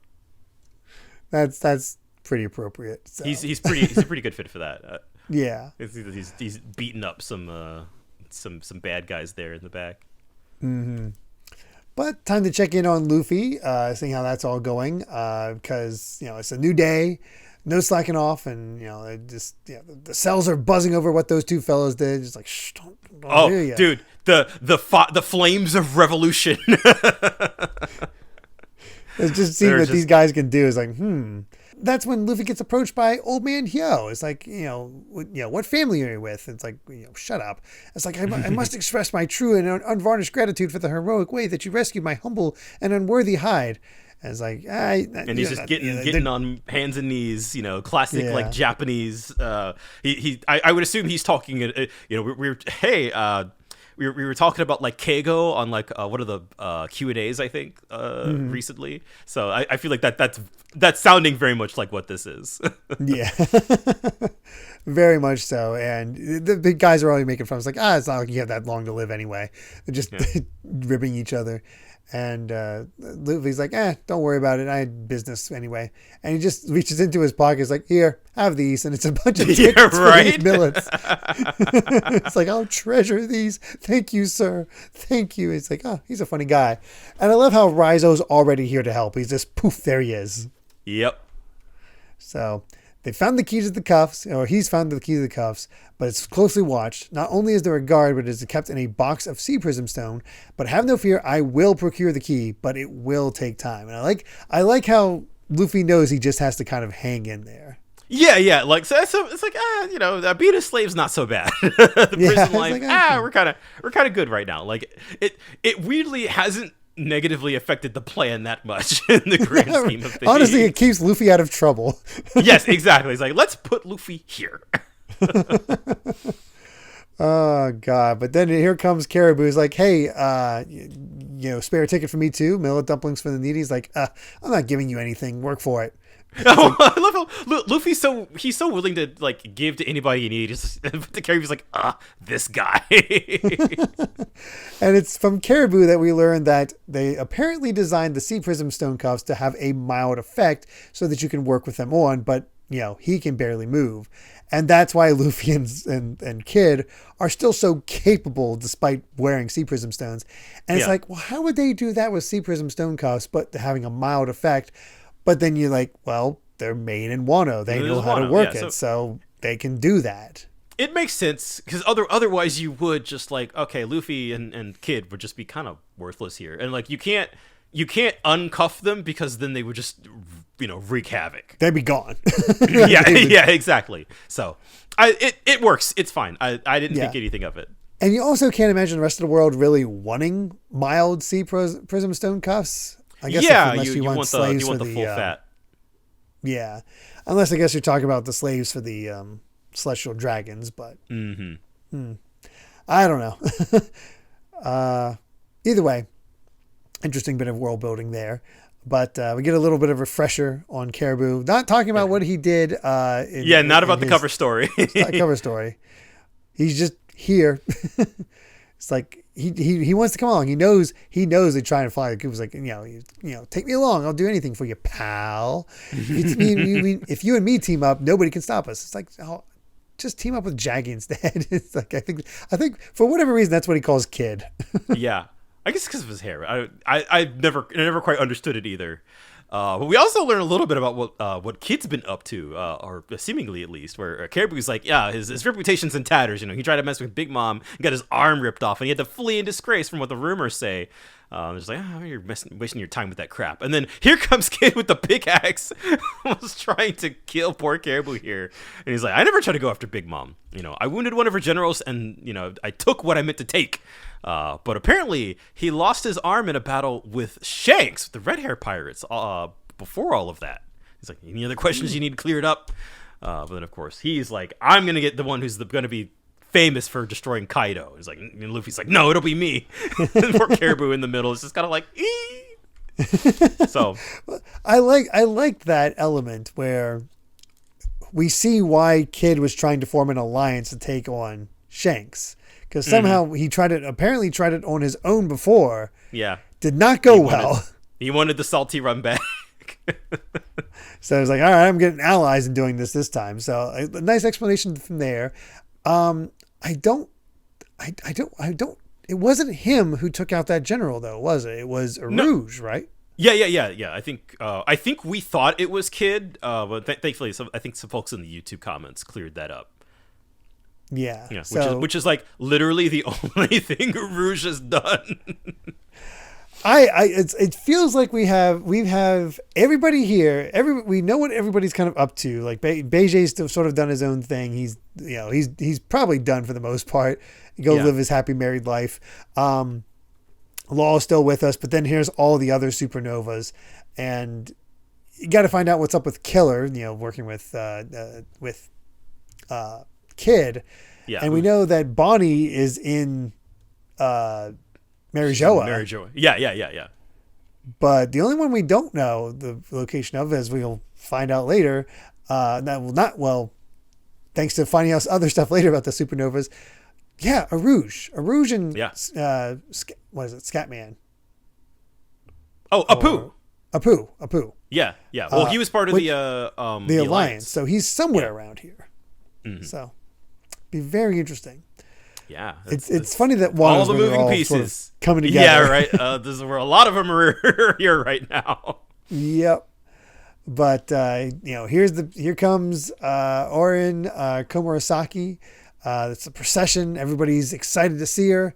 That's pretty appropriate. So. He's a pretty good fit for that. Yeah, he's beating up some bad guys there in the back. Mm-hmm. But time to check in on Luffy, seeing how that's all going, because it's a new day. No slacking off, and the cells are buzzing over what those two fellows did. Just like, shh, don't hear ya. Dude, the flames of revolution. It's just seeing what these guys can do is like, That's when Luffy gets approached by Old Man Hyo. It's like, what family are you with? It's like, shut up. It's like, I must express my true and unvarnished gratitude for the heroic way that you rescued my humble and unworthy hide. And it's like, and he's just getting on hands and knees, classic like Japanese. I would assume he's talking. We were talking about like Keigo on like one of the Q&As I think recently. So I feel like that's sounding very much like what this is. Yeah, very much so. And the big guys are already making fun. It's like it's not like you have that long to live anyway. They're just ribbing each other. And Luffy's like, don't worry about it. I had business anyway. And he just reaches into his pocket. He's like, here, have these. And it's a bunch of tickets for these billets. It's like, I'll treasure these. Thank you, sir. Thank you. It's like, he's a funny guy. And I love how Raizo's already here to help. He's just, poof, there he is. Yep. So they found the key to the cuffs, or he's found the key to the cuffs, but it's closely watched. Not only is there a guard, but it is kept in a box of sea prism stone. But have no fear, I will procure the key, but it will take time. And I like how Luffy knows he just has to kind of hang in there. Yeah. Like so it's like being a slave's not so bad. The prison life, like, we're kind of good right now. Like it weirdly hasn't negatively affected the plan that much in the grand scheme of things. Honestly, it keeps Luffy out of trouble. Yes, exactly. It's like, let's put Luffy here. Oh God! But then here comes Caribou. He's like, "Hey, spare a ticket for me too. Millet dumplings for the needy." He's like, "I'm not giving you anything. Work for it." I love how Luffy's he's so willing to like give to anybody you need. Just the Caribou's like, this guy. And it's from Caribou that we learn that they apparently designed the sea prism stone cuffs to have a mild effect so that you can work with them on, but he can barely move. And that's why Luffy and Kid are still so capable despite wearing sea prism stones. And it's like, well, how would they do that with sea prism stone cuffs, but having a mild effect? But then you're like, well, they're made in Wano. They know how to work it, so they can do that. It makes sense, because otherwise you would just like, okay, Luffy and Kid would just be kind of worthless here. And like, you can't uncuff them, because then they would just, wreak havoc. They'd be gone. Yeah, exactly. So it works. It's fine. I didn't think anything of it. And you also can't imagine the rest of the world really wanting mild sea prism stone cuffs. I guess unless you want slaves for the full fat. Yeah, unless I guess you're talking about the slaves for the celestial dragons, but I don't know. Either way, interesting bit of world building there. But we get a little bit of refresher on Caribou. Not talking about what he did. Not about the cover story. Cover story. He's just here. It's like he wants to come along. He knows they're trying to fly. He was like, take me along. I'll do anything for you, pal. If you and me team up, nobody can stop us. It's like, just team up with Jaggy instead? It's like I think for whatever reason that's what he calls Kid. Yeah, I guess because of his hair. I never quite understood it either. But we also learn a little bit about what Kid's been up to, or seemingly at least, where Caribou's like, yeah, his reputation's in tatters. He tried to mess with Big Mom and got his arm ripped off, and he had to flee in disgrace from what the rumors say. It's like, you're wasting your time with that crap. And then here comes Kid with the pickaxe, was trying to kill poor Caribou here. And he's like, I never tried to go after Big Mom. I wounded one of her generals, and I took what I meant to take. But apparently he lost his arm in a battle with Shanks, the red hair pirates, before all of that. He's like, any other questions you need cleared up? But then of course he's like, I'm going to get the one who's going to be famous for destroying Kaido. He's like, and Luffy's like, no, it'll be me. And poor Caribou in the middle is just kind of like, So I like that element where we see why Kid was trying to form an alliance to take on Shanks. Because somehow he tried it on his own before. Yeah. Did not go well. He wanted the salty run back. So I was like, all right, I'm getting allies in doing this time. So a nice explanation from there. It wasn't him who took out that general though, was it? It was Rouge, right? Yeah. I think we thought it was Kid, but thankfully, I think some folks in the YouTube comments cleared that up. Yeah. Which is like literally the only thing Rouge has done. It feels like we have everybody here. We know what everybody's kind of up to. Like Beijé's still sort of done his own thing. He's probably done for the most part. Live his happy married life. Law's still with us, but then here's all the other supernovas, and you got to find out what's up with Killer. Working with Kid. Yeah. And we know that Bonnie is in Marijoa. Yeah. But the only one we don't know the location of, as we'll find out later, thanks to finding out other stuff later about the supernovas. Yeah, Rouge and what is it, Scatman? Oh, Apu. Yeah. Well, he was part of the Alliance, so he's somewhere around here. Mm-hmm. So, be very interesting. Yeah, it's funny that all the moving pieces sort of coming together. Yeah, right. This is where a lot of them are here right now. Yep. But here comes Oiran Komurasaki. It's a procession. Everybody's excited to see her,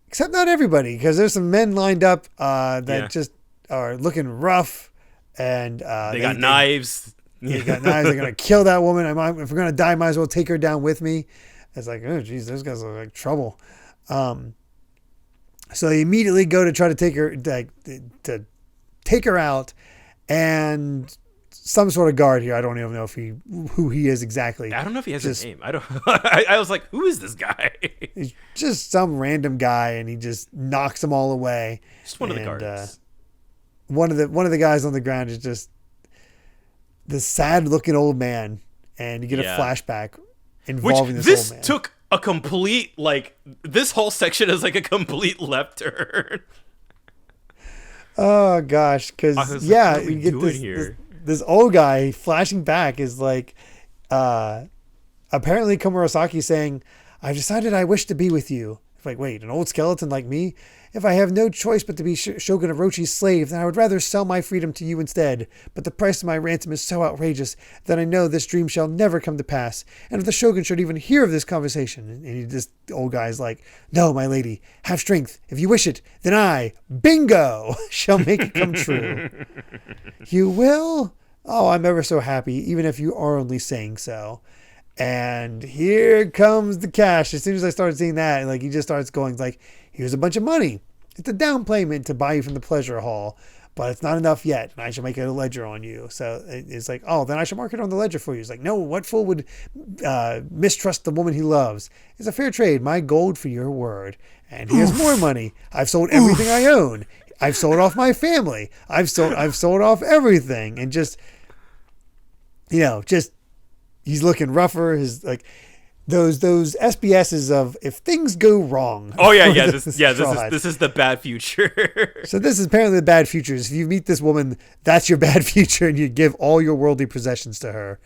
except not everybody, because there's some men lined up that just are looking rough, and they got knives. They got knives. They're gonna kill that woman. If we're gonna die, might as well take her down with me. It's like, oh geez, those guys look like trouble. So they immediately go to try to take her out, and some sort of guard here. I don't even know who he is exactly. I don't know if he has a name. I don't. I was like, who is this guy? He's just some random guy, and he just knocks them all away. Just one of the guards. One of the guys on the ground is just this sad-looking old man, and you get a flashback involving this old man. This took a complete, this whole section is like a complete left turn. Oh gosh, because you get this old guy flashing back is like, apparently Komurasaki saying, "I've decided I wish to be with you." It's like, wait, an old skeleton like me? If I have no choice but to be Shogun Orochi's slave, then I would rather sell my freedom to you instead. But the price of my ransom is so outrageous that I know this dream shall never come to pass. And if the Shogun should even hear of this conversation, the old guy's like, "No, my lady, have strength. If you wish it, then I, bingo, shall make it come true." You will? Oh, I'm ever so happy, even if you are only saying so. And here comes the cash. As soon as I started seeing that, he just starts going here's a bunch of money. It's a down payment to buy you from the pleasure hall, but it's not enough yet, and I shall make a ledger on you. So it's like, oh, then I shall mark it on the ledger for you. It's like, no, what fool would mistrust the woman he loves? It's a fair trade, my gold for your word. And here's more money. I've sold everything I own. I've sold off my family. I've sold off everything, and just he's looking rougher. His those SBSs of if things go wrong. Oh yeah. This is the bad future. So this is apparently the bad future. If you meet this woman, that's your bad future, and you give all your worldly possessions to her.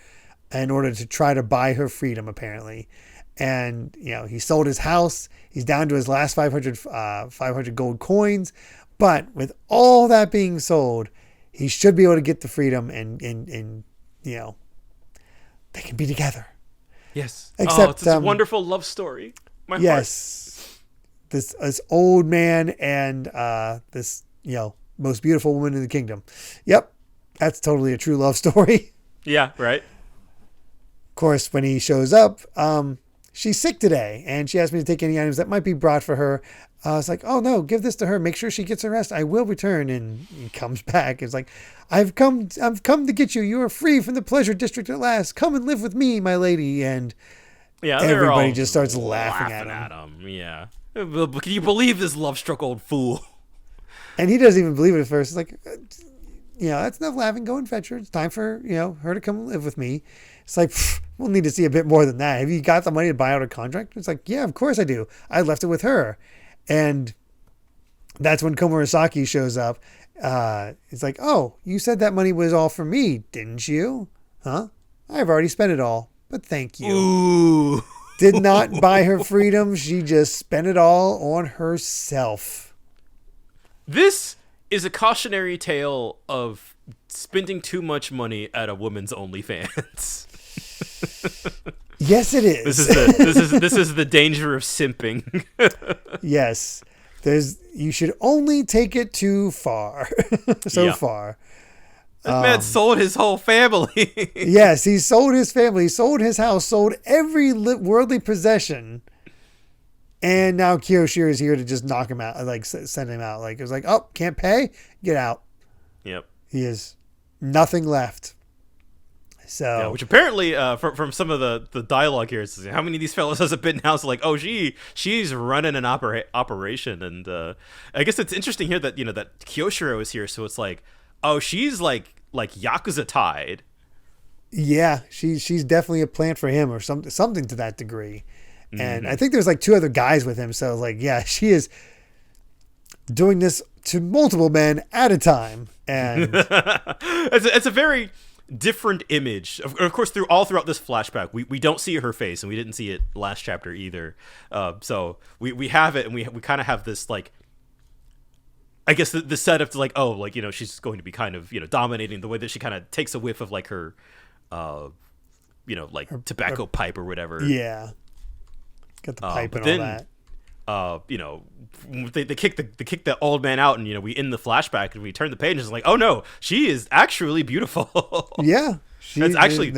in order to try to buy her freedom, apparently. And, he sold his house. He's down to his last 500 gold coins. But with all that being sold, he should be able to get the freedom and they can be together. Yes. Except, it's a wonderful love story. My yes. Heart. This old man and this, most beautiful woman in the kingdom. Yep. That's totally a true love story. Yeah, right. Of course, when he shows up, she's sick today, and she asked me to take any items that might be brought for her. I was like, oh no, give this to her. Make sure she gets her rest. I will return. And he comes back. It's like, I've come to get you. You are free from the pleasure district at last. Come and live with me, my lady. And yeah, everybody just starts laughing at him. Yeah. Can you believe this love-struck old fool? And he doesn't even believe it at first. It's like, that's enough laughing. Go and fetch her. It's time for, her to come live with me. It's like, we'll need to see a bit more than that. Have you got the money to buy out a contract? It's like, yeah, of course I do. I left it with her. And that's when Komurasaki shows up. It's like, oh, you said that money was all for me, didn't you? Huh? I've already spent it all, but thank you. Ooh. Did not buy her freedom. She just spent it all on herself. This is a cautionary tale of spending too much money at a woman's OnlyFans. Yes, it is. This is the danger of simping. Yes. You should only take it too far. Far. That man sold his whole family. Yes, he sold his family, sold his house, sold every worldly possession. And now Kyoshiro is here to just knock him out, like send him out. Like it was like, oh, can't pay? Get out. Yep. He has nothing left. So, yeah, which apparently, from some of the dialogue here, is how many of these fellas has it been now? So like, oh, she's running an operation, and I guess it's interesting here that that Kyoshiro is here. So it's like, oh, she's like Yakuza tied. Yeah, she's definitely a plant for him, or something to that degree. Mm-hmm. And I think there's like 2 other guys with him. So like, yeah, she is doing this to multiple men at a time, and it's a very different image. Of course, throughout this flashback, we don't see her face, and we didn't see it last chapter either. So we have it, and we kind of have this like, I guess the setup to like, oh, like she's going to be kind of dominating the way that she kind of takes a whiff of like her, like tobacco pipe or whatever. Yeah, got the pipe and all that. They kick the old man out, and we end the flashback, and we turn the page, and it's like, oh no, she is actually beautiful. Yeah, that's actually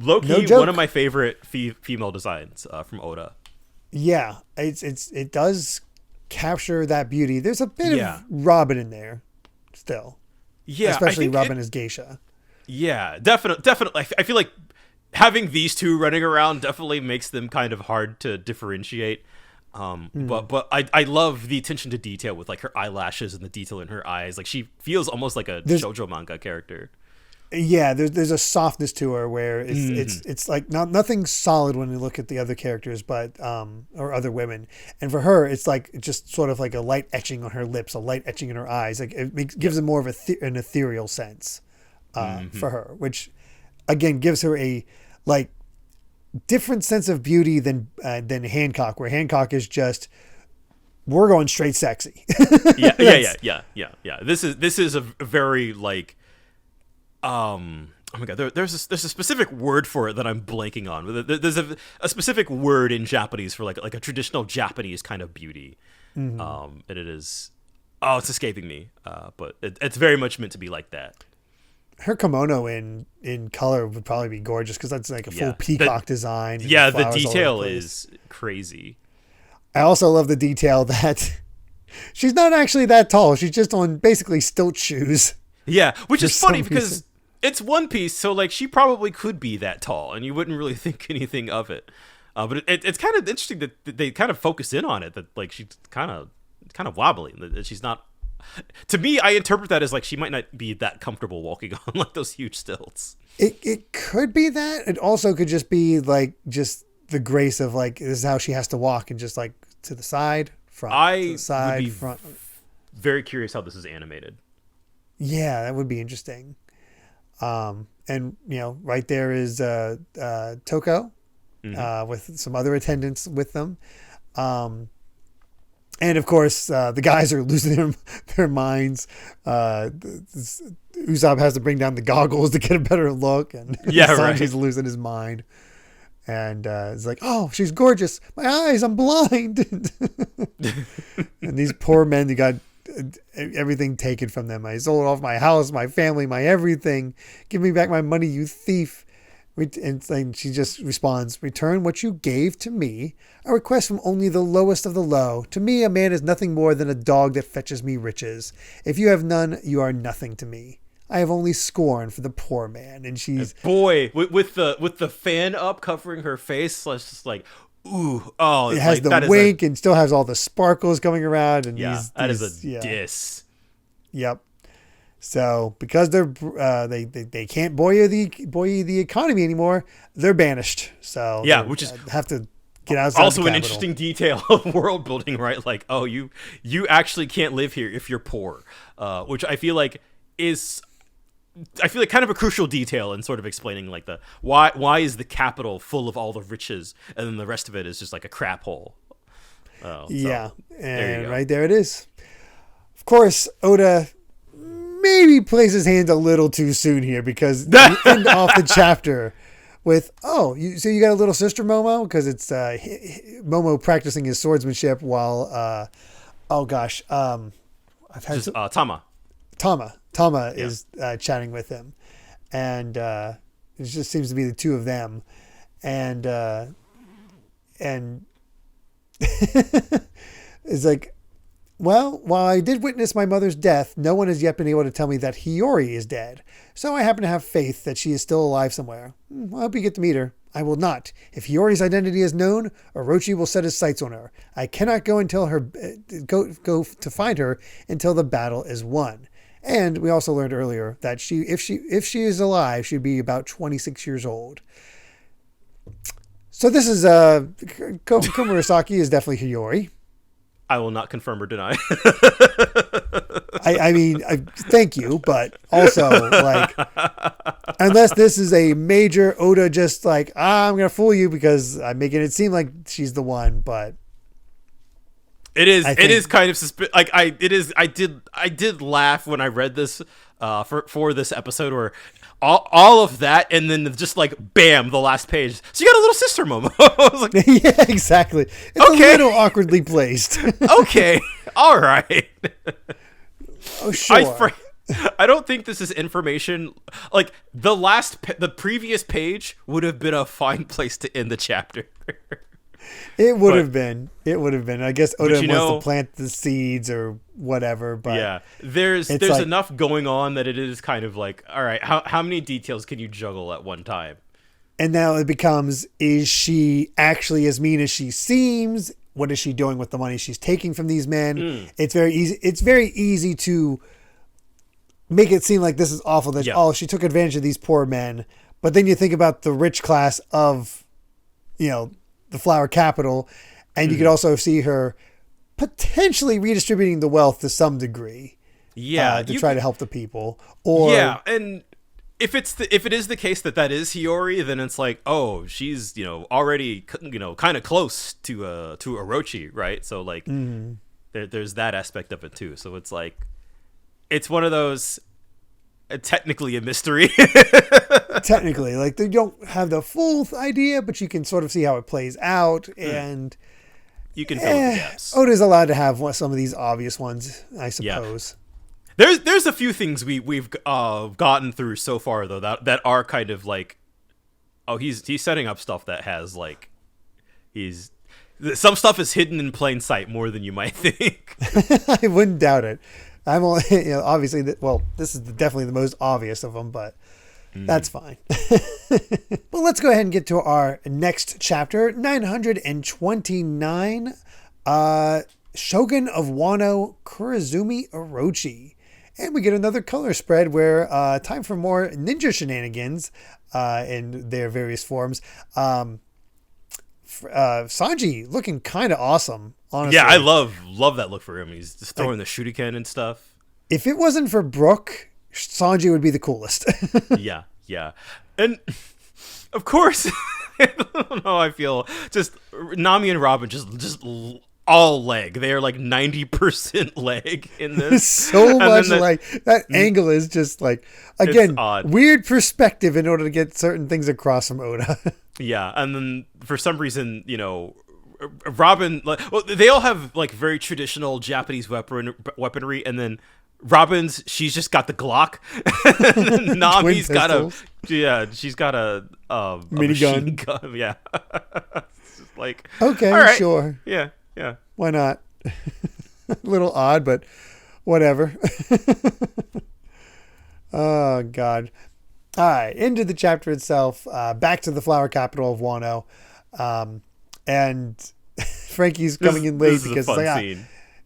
low-key one of my favorite female designs from Oda. Yeah, it does capture that beauty. There's a bit of Robin in there still. Yeah, especially Robin as geisha. Yeah, definitely. I feel like having these two running around definitely makes them kind of hard to differentiate. But I love the attention to detail with like her eyelashes and the detail in her eyes. Like she feels almost like a shoujo manga character. Yeah, there's a softness to her where it's like nothing solid when you look at the other characters, but or other women. And for her, it's like just sort of like a light etching on her lips, a light etching in her eyes. Like it gives it more of an ethereal sense for her, which again gives her a like different sense of beauty than Hancock, where Hancock is just we're going straight sexy. yeah. This is a very like. Oh my god, there's a specific word for it that I'm blanking on. There's a specific word in Japanese for like a traditional Japanese kind of beauty. And it is it's escaping me. But it's very much meant to be like that. Her kimono in color would probably be gorgeous because that's like a full peacock design. Yeah, the detail is crazy. I also love the detail that she's not actually that tall. She's just on basically stilt shoes. Yeah, which is funny because it's One Piece, so like she probably could be that tall, and you wouldn't really think anything of it. But it's kind of interesting that they kind of focus in on it, that like she's kind of wobbly, that she's not. To me, I interpret that as like she might not be that comfortable walking on like those huge stilts. It could be that. It also could just be like just the grace of like this is how she has to walk, and just like to the side, front, to the side, would be front. Very curious how this is animated. Yeah, that would be interesting. And and right there is Toko, with some other attendants with them. And of course, the guys are losing their minds. Usopp has to bring down the goggles to get a better look, and Sanji's losing his mind. And it's like, oh, she's gorgeous. My eyes, I'm blind. And these poor men, they got everything taken from them. I sold off my house, my family, my everything. Give me back my money, you thief. And she just responds, return what you gave to me, a request from only the lowest of the low. To me, a man is nothing more than a dog that fetches me riches. If you have none, you are nothing to me. I have only scorn for the poor man. And she's... Boy, with the fan up covering her face, just like, ooh, oh. It has the wink and still has all the sparkles coming around. And that is a diss. Yep. So because they can't buoy the economy anymore, they're banished. So which is have to get outside. Also an interesting detail of world building, right? Like, oh, you actually can't live here if you're poor, which I feel like kind of a crucial detail in sort of explaining like the why is the capital full of all the riches and then the rest of it is just like a crap hole. And right there it is. Of course, Oda maybe plays his hands a little too soon here, because you end off the chapter with, so you got a little sister, Momo? Because it's Momo practicing his swordsmanship while, Tama. Tama is chatting with him. And it just seems to be the two of them. And it's like, well, while I did witness my mother's death, no one has yet been able to tell me that Hiyori is dead. So I happen to have faith that she is still alive somewhere. I hope you get to meet her. I will not. If Hiyori's identity is known, Orochi will set his sights on her. I cannot go go to find her until the battle is won. And we also learned earlier that if she is alive, she'd be about 26 years old. So this is Komurasaki is definitely Hiyori. I will not confirm or deny. I mean, thank you, but also, like, unless this is a major Oda just like, I'm going to fool you because I'm making it seem like she's the one, but it is kind of I did laugh when I read this for this episode, where all of that, and then just like bam, the last page. So you got a little sister, Momo. I was like, yeah, exactly. It's okay. A little awkwardly placed. Okay, all right. Oh, sure. I don't think this is information. Like the previous page would have been a fine place to end the chapter. It would have been. I guess Oda wants to plant the seeds or whatever. But yeah, there's like, enough going on that it is kind of like, all right, how many details can you juggle at one time? And now it becomes, is she actually as mean as she seems? What is she doing with the money she's taking from these men? It's very easy. It's very easy to make it seem like this is awful. That she took advantage of these poor men. But then you think about the rich class of, the flower capital, and you could also see her potentially redistributing the wealth to some degree. Yeah, to try to help the people. Or and if it is the case that is Hiyori, then it's like, oh, she's already kind of close to Orochi, right? So like there's that aspect of it too. So it's like it's one of those technically a mystery. Technically, like they don't have the full idea, but you can sort of see how it plays out, and you can fill in the gaps. Oda's allowed to have some of these obvious ones, I suppose. Yeah. There's a few things we've gotten through so far though that are kind of like, oh, he's setting up stuff that has like some stuff is hidden in plain sight more than you might think. I wouldn't doubt it. I'm only obviously this is definitely the most obvious of them, but that's fine. Well, let's go ahead and get to our next chapter, 929. Shogun of Wano, Kurizumi Orochi. And we get another color spread where time for more ninja shenanigans in their various forms. Sanji looking kind of awesome, honestly. Yeah, I love that look for him. He's just throwing the shuriken and stuff. If it wasn't for Brook, Sanji would be the coolest. Yeah. Yeah. And of course, I don't know, I feel just Nami and Robin just all leg. They are like 90% leg in this. So much like that angle is just like, again, weird perspective in order to get certain things across from Oda. Yeah, and then for some reason, Robin, well, they all have like very traditional Japanese weaponry, and then Robin's, she's just got the Glock. Nami's got she's got a minigun. Gun. Yeah, it's just like, okay, all right. Sure, yeah, why not? A little odd, but whatever. Oh God. All right, into the chapter itself. Back to the flower capital of Wano, and Frankie's coming in late because it's like,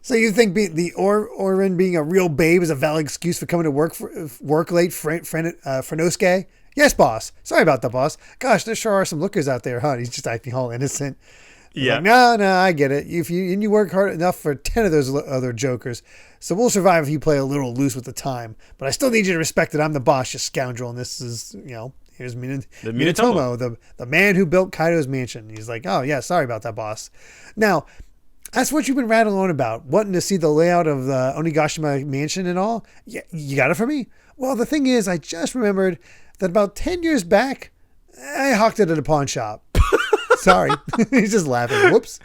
so you think the Oiran being a real babe is a valid excuse for coming to work late, Franosuke? Yes, boss. Sorry about that, boss. Gosh, there sure are some lookers out there, huh? He's just acting all innocent. Yeah. Like, no, I get it. If you work hard enough for 10 of those other jokers, so we'll survive if you play a little loose with the time. But I still need you to respect that I'm the boss, you scoundrel. And this is, here's Minatomo, the man who built Kaido's mansion. He's like, oh yeah, sorry about that, boss. Now, that's what you've been rattling on about, wanting to see the layout of the Onigashima mansion and all. Yeah, you got it for me? Well, the thing is, I just remembered that about 10 years back, I hawked it at a pawn shop. Sorry. He's just laughing. Whoops.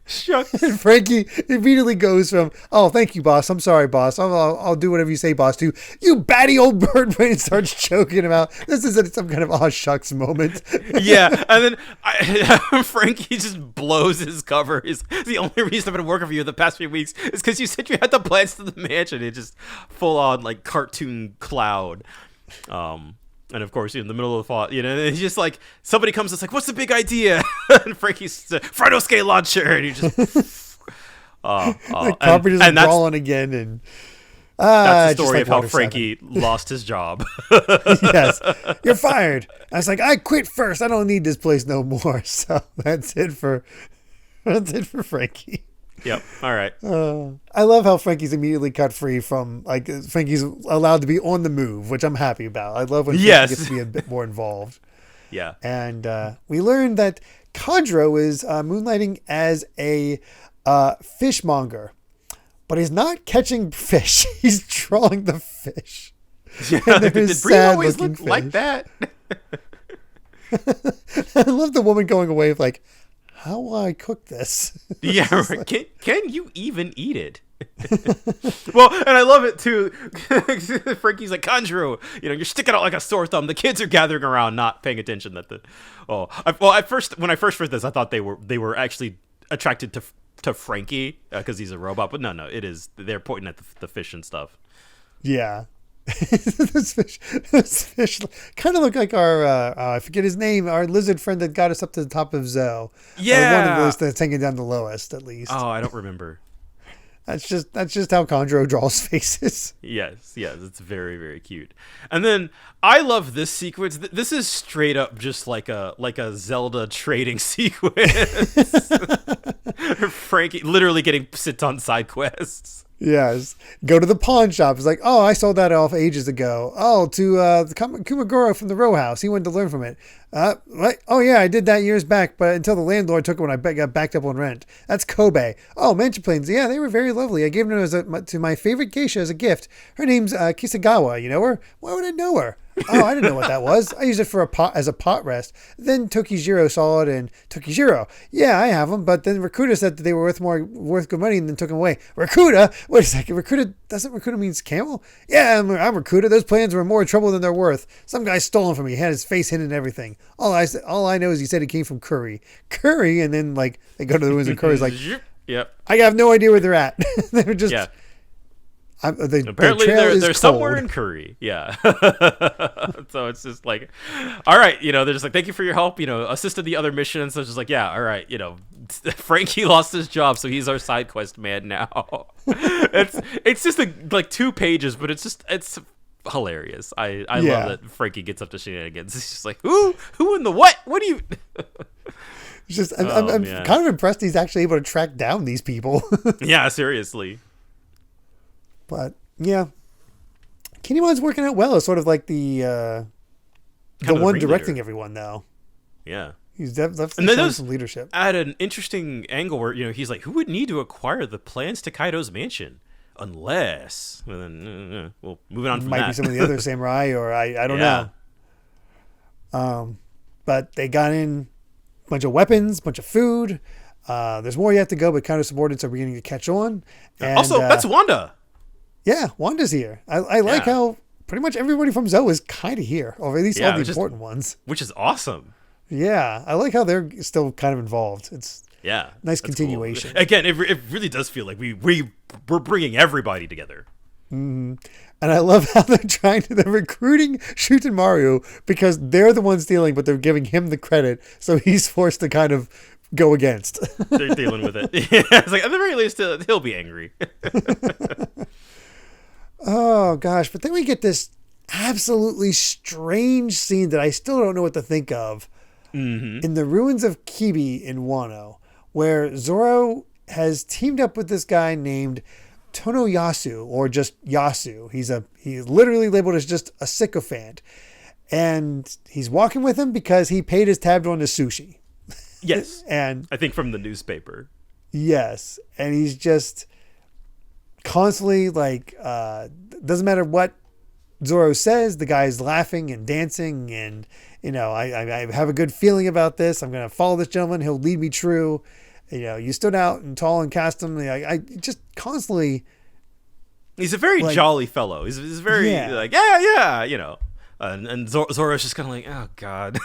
Shucks. And Frankie immediately goes from, oh, thank you, boss. I'm sorry, boss. I'll do whatever you say, boss, to, you batty old bird brain, and starts joking about, this is some kind of aw shucks moment. Yeah. And then Frankie just blows his cover. The only reason I've been working for you the past few weeks is because you said you had the plans to the mansion. It just full on like cartoon cloud. And of course, in the middle of the fall, it's just like somebody comes, it's like, what's the big idea? And Frankie's Franosuke launcher, and he just the carpet is brawling again, and that's the story of how Frankie lost his job. Yes, you're fired. I was like, I quit first. I don't need this place no more. So that's it for Frankie. Yep. All right. I love how Frankie's immediately cut free from, like, Frankie's allowed to be on the move, which I'm happy about. I love when Frankie gets to be a bit more involved. Yeah. And we learned that Kandro is moonlighting as a fishmonger, but he's not catching fish. He's drawing the fish. Yeah. Did Bree always look like that? I love the woman going away with like, how will I cook this? Yeah, right. Can you even eat it? Well, and I love it too. Frankie's like, Kanjuro, you're sticking out like a sore thumb. The kids are gathering around, not paying attention when I first heard this, I thought they were actually attracted to Frankie because he's a robot, but no, they're pointing at the fish and stuff. Yeah. those fish kind of look like our I forget his name, our lizard friend that got us up to the top of Zoe. Yeah, one of those that's hanging down the lowest, at least. Oh, I don't remember. That's just how Kandro draws faces. Yes, it's very, very cute. And then I love this sequence. This is straight up just like a Zelda trading sequence. Frankie literally getting sent on side quests. Yes. Go to the pawn shop. It's like, oh, I sold that off ages ago. Oh, to the Kumagoro from the row house. He wanted to learn from it. What? Oh, yeah, I did that years back, but until the landlord took it when I got backed up on rent. That's Kobe. Oh, mansion planes. Yeah, they were very lovely. I gave them to my favorite geisha as a gift. Her name's Kisagawa. You know her? Why would I know her? Oh, I didn't know what that was. I used it for as a pot rest. Then Tokijiro saw it and Tokijiro. Yeah, I have them. But then Rakuta said that they were worth good money and then took them away. Rakuta? Wait a second. Rakuta means camel? Yeah, I'm Rakuta. Those plans were more trouble than they're worth. Some guy stole them from me. He had his face hidden and everything. All I know is he said he came from Curry. Curry, and then like they go to the ruins and Curry's like, yep. I have no idea where they're at. They're just. Yeah. Apparently they're somewhere in Curry. Yeah. So it's just like, all right, they're just like, thank you for your help, assisted the other missions. So it's just like, yeah, all right, Frankie lost his job, so he's our side quest man now. It's just like 2 pages, but it's hilarious. I love that Frankie gets up to shenanigans. He's just like, who in the what? What do you? It's just I'm kind of impressed he's actually able to track down these people. Yeah, seriously. But yeah, Kinemon's working out well. It's sort of like the the one ringleader. directing everyone, though. Yeah. He's definitely And then showing those some leadership. at an interesting angle where, he's like, who would need to acquire the plans to Kaido's mansion? Unless, and then, well, moving on from Might that. be some of the other samurai, or I don't Yeah. know. But they got in a bunch of weapons, a bunch of food. There's more yet to go, but kind of subordinates are beginning to catch on. And, Also, that's Wanda. Yeah, Wanda's here. I like Yeah. how pretty much everybody from Zoe is kind of here, or at least Yeah, all the which is- important ones. Which is awesome. Yeah, I like how they're still kind of involved. It's Yeah. nice that's continuation. Cool. Again, it really does feel like we're bringing everybody together. And I love how they're recruiting Shuten Maru because they're the ones stealing, but they're giving him the credit, so he's forced to kind of go against. They're dealing with it. It's like, at the very least, he'll be angry. Oh gosh, but then we get this absolutely strange scene that I still don't know what to think of. In the ruins of Kibi in Wano, where Zoro has teamed up with this guy named Tonoyasu, or just Yasu. He's literally labeled as just a sycophant. And he's walking with him because he paid his tab on the sushi. Yes. And I think from the newspaper. yes. And he's just constantly like, doesn't matter what Zoro says, the guy's laughing and dancing, and I have a good feeling about this. I'm going to follow this gentleman. He'll lead me true. You stood out and tall and cast him. I just constantly. He's a very jolly fellow. He's very like, yeah. And Zoro's just kind of like, oh god.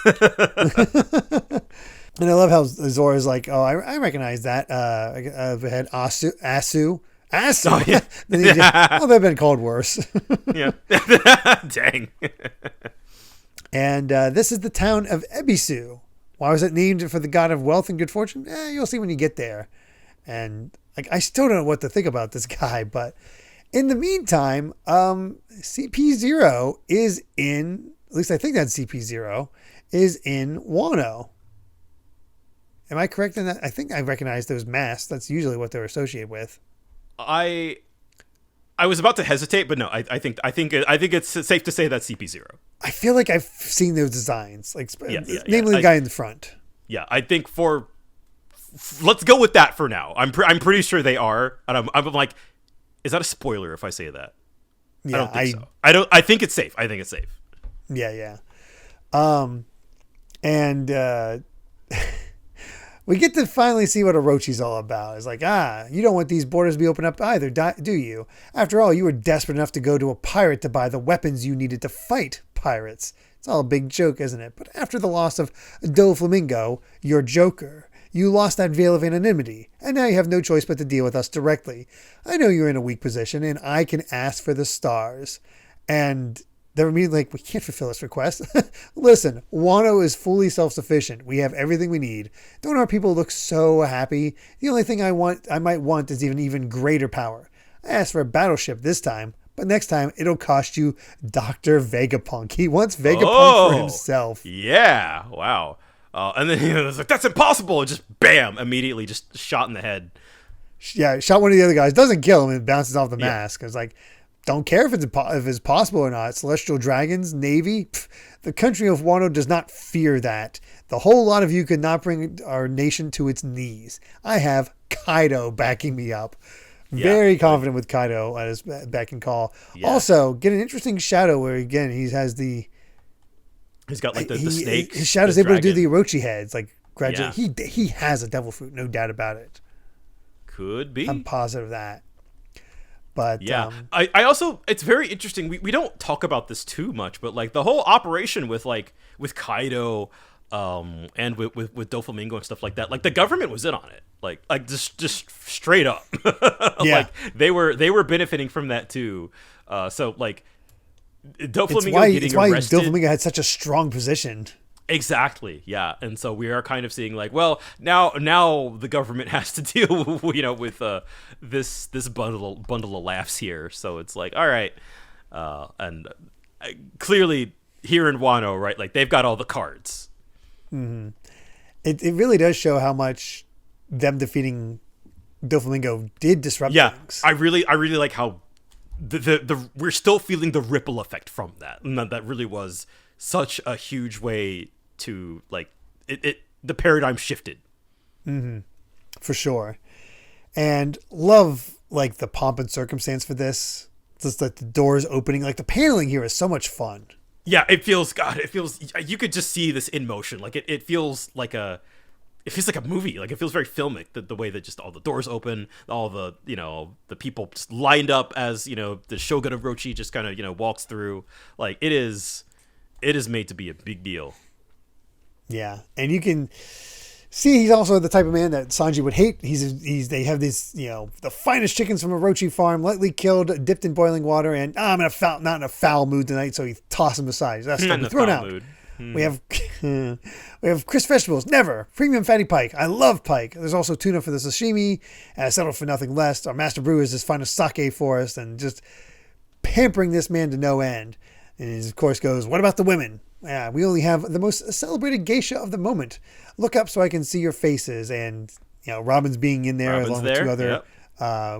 And I love how Zoro's like, oh, I recognize that. I've had Asu. Oh, yeah. They've been called worse. Yeah. Dang. And this is the town of Ebisu. Why was it named for the god of wealth and good fortune? You'll see when you get there. And I still don't know what to think about this guy. But in the meantime, CP0 is in, at least I think that's CP0, is in Wano. Am I correct in that? I think I recognize those masks. That's usually what they're associated with. I was about to hesitate, but no, I think it's safe to say that's CP0. I feel like I've seen those designs, namely the I- guy in the front. Yeah, I think let's go with that for now. I'm pretty sure they are, and I'm like, is that a spoiler if I say that? Yeah, I don't think so. I think it's safe. I think it's safe. Yeah. And we get to finally see what Orochi's all about. It's like, you don't want these borders to be opened up either, do you? After all, you were desperate enough to go to a pirate to buy the weapons you needed to fight pirates. It's all a big joke, isn't it? But after the loss of Doflamingo, your Joker, you lost that veil of anonymity, and now you have no choice but to deal with us directly. I know you're in a weak position, and I can ask for the stars. And they're immediately like, we can't fulfill this request. Listen, Wano is fully self-sufficient. We have everything we need. Don't our people look so happy? The only thing I might want is even greater power. I asked for a battleship this time, but next time it'll cost you Dr. Vegapunk. He wants Vegapunk for himself. Yeah, wow. And then he was like, that's impossible. And just bam, immediately just shot in the head. Yeah, shot one of the other guys. Doesn't kill him. It bounces off the mask. It's like, don't care if it's possible or not. Celestial dragons, navy. The country of Wano does not fear that. The whole lot of you could not bring our nation to its knees. I have Kaido backing me up. Very confident with Kaido at his beck and call. Yeah. Also, get an interesting shadow where, again, he's got like the snake. His shadow's able to do the Orochi heads. Like, gradually. Yeah. He has a devil fruit, no doubt about it. Could be. I'm positive of that. But yeah, I also, it's very interesting. We don't talk about this too much, but like the whole operation with Kaido, and with Doflamingo and stuff like that, like the government was in on it, like just straight up. Yeah. Like they were benefiting from that too. So like Doflamingo getting it's why arrested. Doflamingo had such a strong position. Exactly. Yeah. And so we are kind of seeing like, well, now the government has to deal with this bundle of laughs here. So it's like, all right. And clearly here in Wano, right? Like they've got all the cards. Mm-hmm. It really does show how much them defeating Doflamingo did disrupt things. I really like how the we're still feeling the ripple effect from that. And that really was such a huge way to like the paradigm shifted. For sure. And love like the pomp and circumstance for this. Just like the doors opening, like the paneling here is so much fun. Yeah, it feels you could just see this in motion. Like it feels like a movie. Like it feels very filmic, the way that just all the doors open, all the, the people just lined up as, the Shogun of Orochi just kind of, walks through. Like it is made to be a big deal. Yeah. And you can see he's also the type of man that Sanji would hate. They have this, the finest chickens from Orochi farm, lightly killed, dipped in boiling water, and I'm not in a foul mood tonight, so he tosses them aside. That's not thrown out. Mood. We have crisp vegetables, never. Premium fatty pike. I love pike. There's also tuna for the sashimi, and I settled for nothing less. Our master brewer has found a sake for us, and just pampering this man to no end. And he, of course, goes, what about the women? Yeah, we only have the most celebrated geisha of the moment. Look up so I can see your faces. And, Robin's being in there along with two other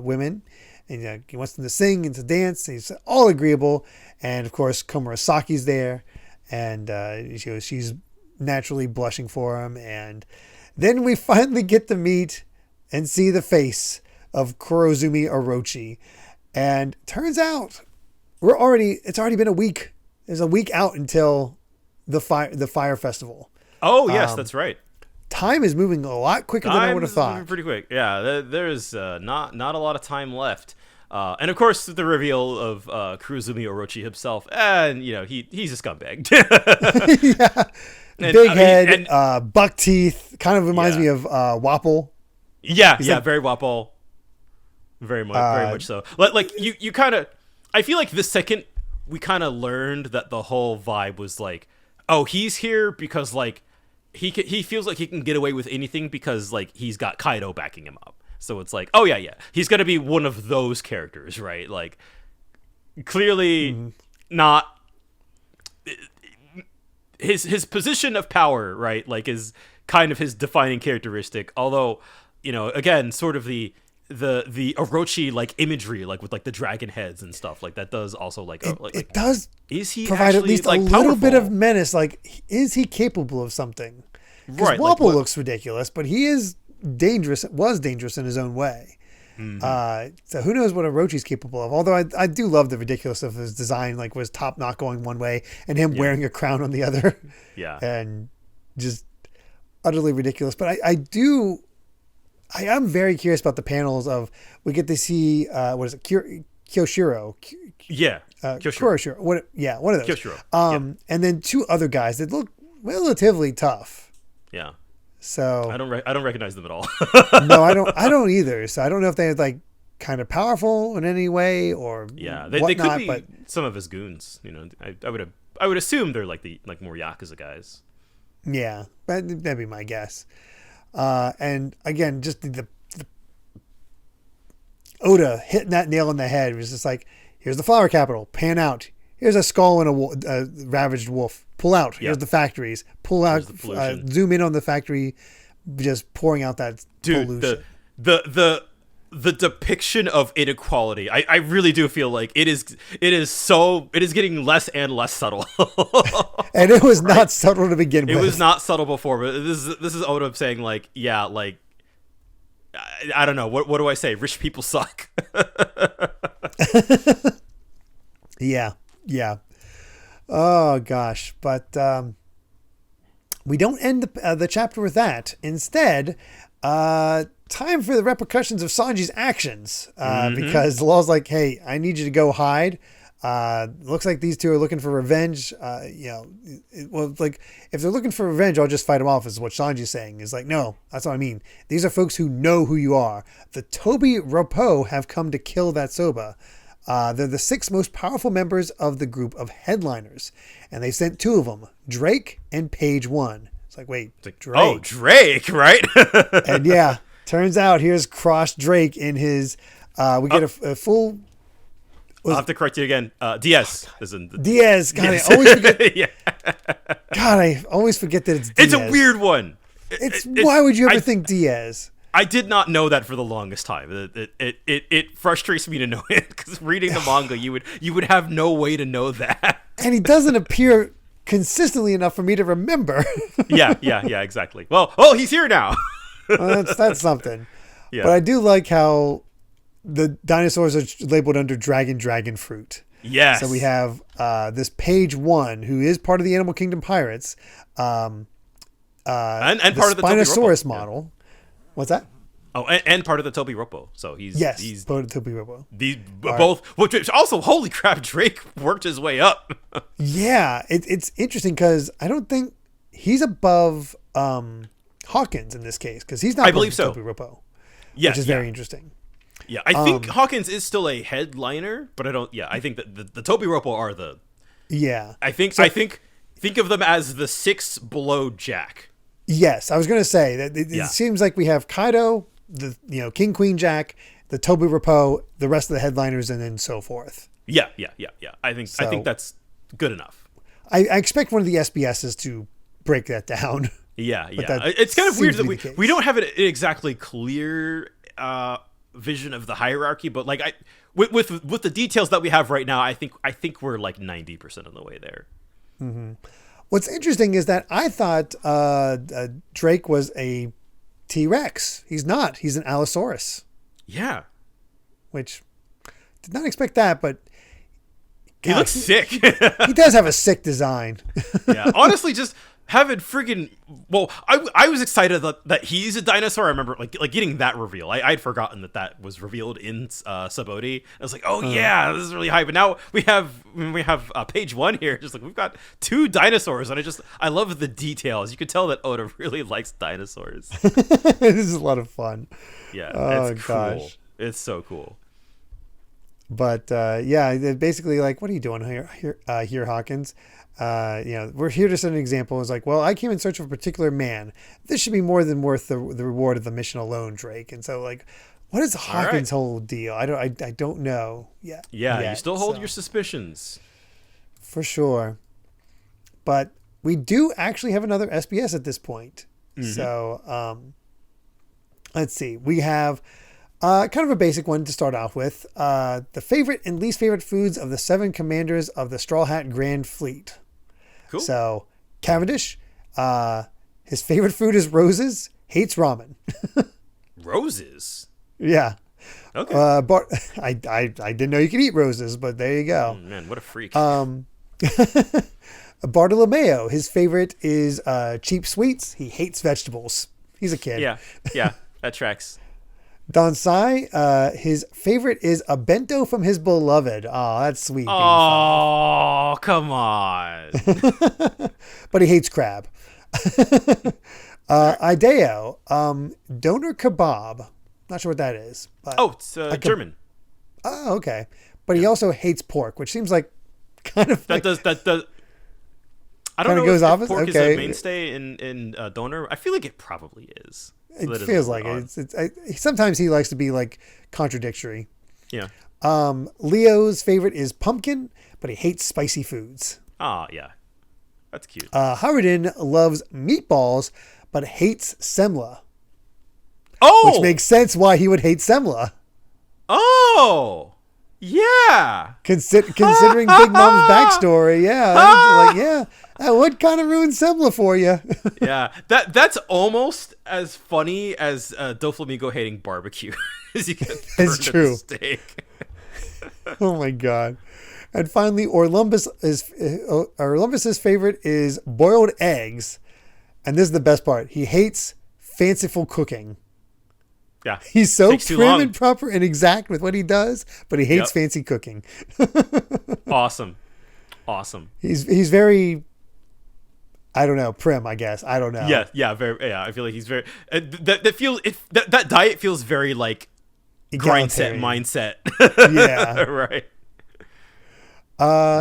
women. And he wants them to sing and to dance. He's all agreeable. And, of course, Komurasaki's there. And she's naturally blushing for him. And then we finally get to meet and see the face of Kurozumi Orochi. And turns out it's already been a week. There's a week out until the fire festival. Oh, yes, that's right. Time is moving a lot quicker than I would have thought. Pretty quick. Yeah, there's not a lot of time left. And of course, the reveal of Kurozumi Orochi himself, and he's a scumbag. Yeah, big head, buck teeth, kind of reminds me of Wapple. Yeah, very Wapple, very much so. Like you kind of, I feel like the second we kind of learned that the whole vibe was like, oh, he's here because like he feels like he can get away with anything because like he's got Kaido backing him up. So it's like, oh yeah, he's gonna be one of those characters, right? Like, clearly not his position of power, right? Like, is kind of his defining characteristic. Although, again, sort of the Orochi like imagery, like with like the dragon heads and stuff, like that does also like it does. Is he provide actually, at least like, a little powerful? bit of menace? Like, is he capable of something? Because Right, Wapple like, looks ridiculous, but he is dangerous. Was dangerous in his own way. So who knows what Orochi's capable of? Although I do love the ridiculous of his design, like was top knot going one way and him wearing a crown on the other. Yeah, and just utterly ridiculous. But I am very curious about the panels of we get to see what is it, Kyoshiro? Kyoshiro. One of those. Kyoshiro. And then two other guys that look relatively tough. Yeah. So I don't recognize them at all. No, I don't either. So I don't know if they're like kind of powerful in any way or they could be but some of his goons. I would assume they're like the more Yakuza guys. Yeah, that'd be my guess. And again, just the Oda hitting that nail on the head. It was just like, here's the flower capital, pan out. Here's a skull and a ravaged wolf. Pull out. Here's the factories. Pull out. Zoom in on the factory, just pouring out that pollution. The depiction of inequality. I really do feel like it is getting less and less subtle. And it was not subtle to begin with. It was not subtle before, but this is Oda saying like, yeah, like I don't know, what do I say? Rich people suck. Yeah. Oh gosh, but we don't end the chapter with that. Instead, time for the repercussions of Sanji's actions, because the law's like, hey, I need you to go hide. Looks like these two are looking for revenge. Like if they're looking for revenge, I'll just fight them off, is what Sanji's saying. Is like, no, that's what I mean. These are folks who know who you are. The Toby Ropo have come to kill that Soba. They're the 6 most powerful members of the group of headliners, and they sent 2 of them, Drake and Page 1. It's like, wait, Drake. Oh, Drake, right? And yeah, turns out here's Cross Drake in his. We get a full. I'll have to correct you again. Diaz. Diaz. God, I always forget. Yeah. God, I always forget that it's Diaz. It's a weird one. Why would you ever think Diaz? I did not know that for the longest time. It frustrates me to know it because reading the manga, you would have no way to know that. And he doesn't appear consistently enough for me to remember. Yeah, exactly. Well, he's here now. Well, that's something. Yeah. But I do like how the dinosaurs are labeled under dragon fruit. Yes. So we have this page 1, who is part of the Animal Kingdom Pirates, and the part of the Spinosaurus model. Yeah. What's that? Oh, and part of the Toby Ropo. So he's part of the Toby Ropo. These both, which also, holy crap, Drake worked his way up. Yeah, it's interesting because I don't think he's above Hawkins in this case, because he's not. I believe so. Toby Ropo. Yeah, which is very interesting. Yeah, I think Hawkins is still a headliner, but I don't. Yeah, I think that the Toby Ropo are the. Yeah, I think of them as the 6 below Jack. Yes, I was going to say that it seems like we have Kaido, the King Queen Jack, the Toby Ropo, the rest of the headliners, and then so forth. Yeah. I think that's good enough. I expect one of the SBSs to break that down. Yeah. It's kind of weird that we don't have an exactly clear vision of the hierarchy, but like with the details that we have right now, I think we're like 90% of the way there. Mm-hmm. What's interesting is that I thought Drake was a T-Rex. He's not. He's an Allosaurus. Yeah. Which, did not expect that, but... He looks sick. He does have a sick design. Yeah. Honestly, just having friggin'... Well, I was excited that he's a dinosaur. I remember like getting that reveal. I'd forgotten that was revealed in Subodi. I was like, oh yeah, this is really high. But now we have page 1 here. Just like, we've got 2 dinosaurs, and I love the details. You can tell that Oda really likes dinosaurs. This is a lot of fun. Yeah, it's cool. It's so cool. But basically, like, what are you doing here, Hawkins? We're here to set an example. It's like, well, I came in search of a particular man. This should be more than worth the reward of the mission alone, Drake. And so, like, what is Hawkins' whole deal? I don't know yet. Yeah, you still hold your suspicions. For sure. But we do actually have another SBS at this point. Mm-hmm. So, let's see. We have kind of a basic one to start off with. The favorite and least favorite foods of the 7 commanders of the Straw Hat Grand Fleet. Cool. So, Cavendish, his favorite food is roses, hates ramen. Roses? Yeah. Okay. I didn't know you could eat roses, but there you go. Oh, man, what a freak. Bartolomeo, his favorite is cheap sweets. He hates vegetables. He's a kid. Yeah, that tracks. Donsai, his favorite is a bento from his beloved. Oh, that's sweet. Oh, come on. But he hates crab. Ideo, doner kebab. Not sure what that is. But it's German. Oh, okay. But he also hates pork, which seems like kind of that does. I don't know if pork is a mainstay in Doner. I feel like it probably is. It feels like it. Sometimes he likes to be like contradictory. Yeah. Leo's favorite is pumpkin, but he hates spicy foods. Oh, yeah. That's cute. Howardin loves meatballs, but hates semla. Oh! Which makes sense why he would hate semla. Oh! Yeah! Considering Big Mom's backstory, yeah. That would kind of ruin semla for you. Yeah, that's almost as funny as Doflamingo hating barbecue. As you get it's true. Steak. Oh my god! And finally, Orlumbus's favorite is boiled eggs, and this is the best part. He hates fanciful cooking. Yeah, he's so prim and proper and exact with what he does, but he hates fancy cooking. Awesome. He's very, I don't know, prim. I guess I don't know. Yeah, very. Yeah, I feel like he's very. That diet feels very like grind set mindset. Yeah, right.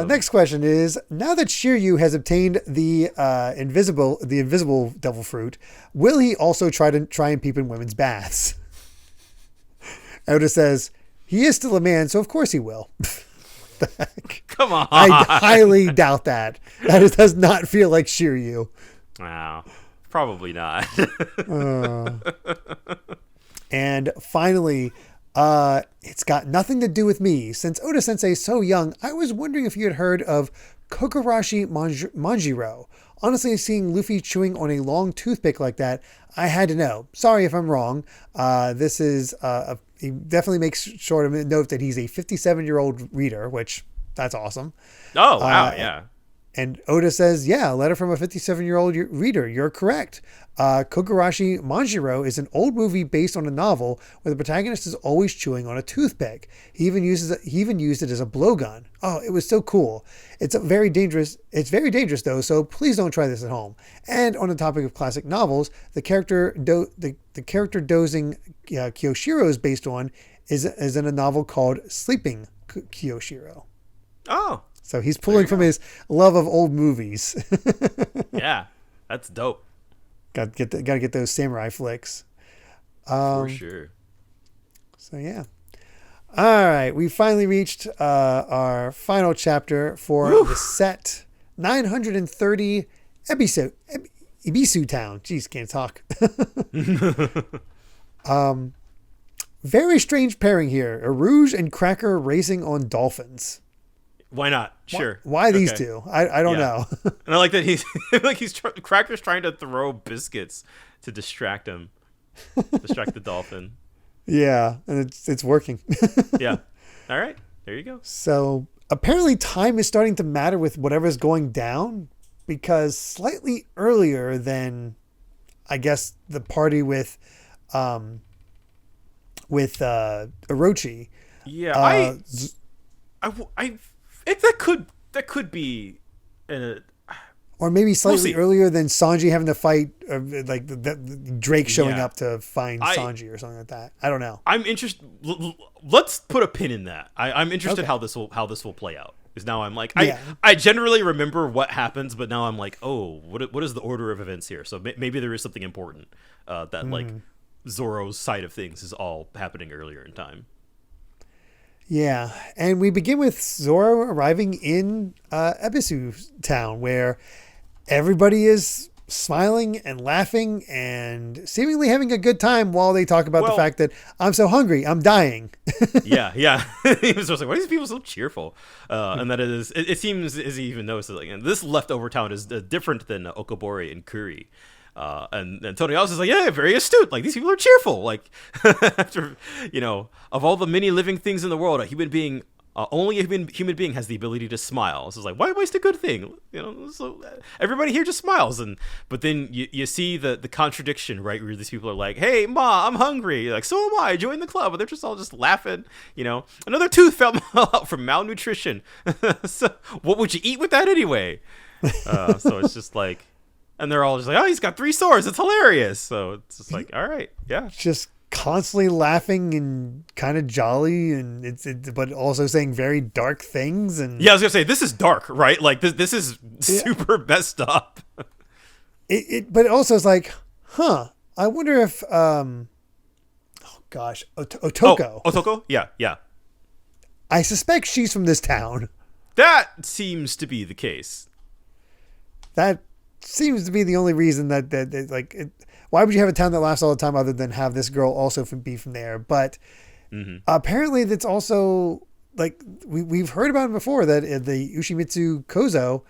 Next question is: now that Shiryu has obtained the invisible devil fruit, will he also try and peep in women's baths? Oda says he is still a man, so of course he will. The heck? Come on. I highly doubt that. That does not feel like Shiryu. Wow. Probably not. And finally, it's got nothing to do with me. Since Oda Sensei is so young, I was wondering if you had heard of Kokoroshi Manjiro. Honestly, seeing Luffy chewing on a long toothpick like that, I had to know. Sorry if I'm wrong. This is he definitely makes sure to note that he's a 57-year-old reader, which that's awesome. Oh, wow, yeah. And Oda says, yeah, a letter from a 57-year-old reader. You're correct. Kogarashi Manjiro is an old movie based on a novel where the protagonist is always chewing on a toothpick. He even used it as a blowgun. Oh, it was so cool. It's very dangerous though, so please don't try this at home. And on the topic of classic novels, the character dozing Kyoshiro is based on is in a novel called Sleeping Kyoshiro. Oh. So he's pulling from his love of old movies. Yeah, that's dope. Got to get those samurai flicks. For sure. So yeah. All right, we finally reached our final chapter for the set 930 Ebisu Town. Jeez, can't talk. Very strange pairing here. A Rouge and Cracker racing on dolphins. Why not? Sure. Why these two? I don't know. And I like that Cracker's trying to throw biscuits to distract him, distract the dolphin. Yeah, and it's working. Yeah. All right. There you go. So apparently time is starting to matter with whatever's going down, because slightly earlier than, I guess, the party with Orochi. Yeah. That could be or maybe slightly earlier than Sanji having to fight, like Drake showing up to find Sanji or something like that. I don't know. I'm interested. Let's put a pin in that. I'm interested how this will play out. Because now I'm like, I generally remember what happens, but now I'm like, oh, what is the order of events here? So maybe there is something important that like Zoro's side of things is all happening earlier in time. Yeah, and we begin with Zoro arriving in Ebisu Town, where everybody is smiling and laughing and seemingly having a good time while they talk about the fact that I'm so hungry, I'm dying. Yeah. He was just like, why are these people so cheerful? And that it seems, as he even noticed, like, and this leftover town is different than Okobore and Kuri. And Tony Ellis is like, yeah, very astute. Like, these people are cheerful. Like, after, of all the many living things in the world, a human being, only a human being has the ability to smile. So it's like, why waste a good thing? So everybody here just smiles. But then you see the contradiction, right? Where these people are like, hey, Ma, I'm hungry. Like, so am I. Join the club. But they're just all just laughing. Another tooth fell out from malnutrition. So what would you eat with that anyway? So it's just like, and they're all just like, oh, he's got 3 swords. It's hilarious. So it's just like, all right, yeah. Just constantly laughing and kind of jolly, and but also saying very dark things. And yeah, I was gonna say, this is dark, right? Like this is super messed up. But it also is like, I wonder if Otoko. Otoko? Yeah. I suspect she's from this town. That seems to be the case. That seems to be the only reason that why would you have a town that lasts all the time other than have this girl also be from there? But apparently that's also, like, we've heard about it before, that the Ushimitsu Kozo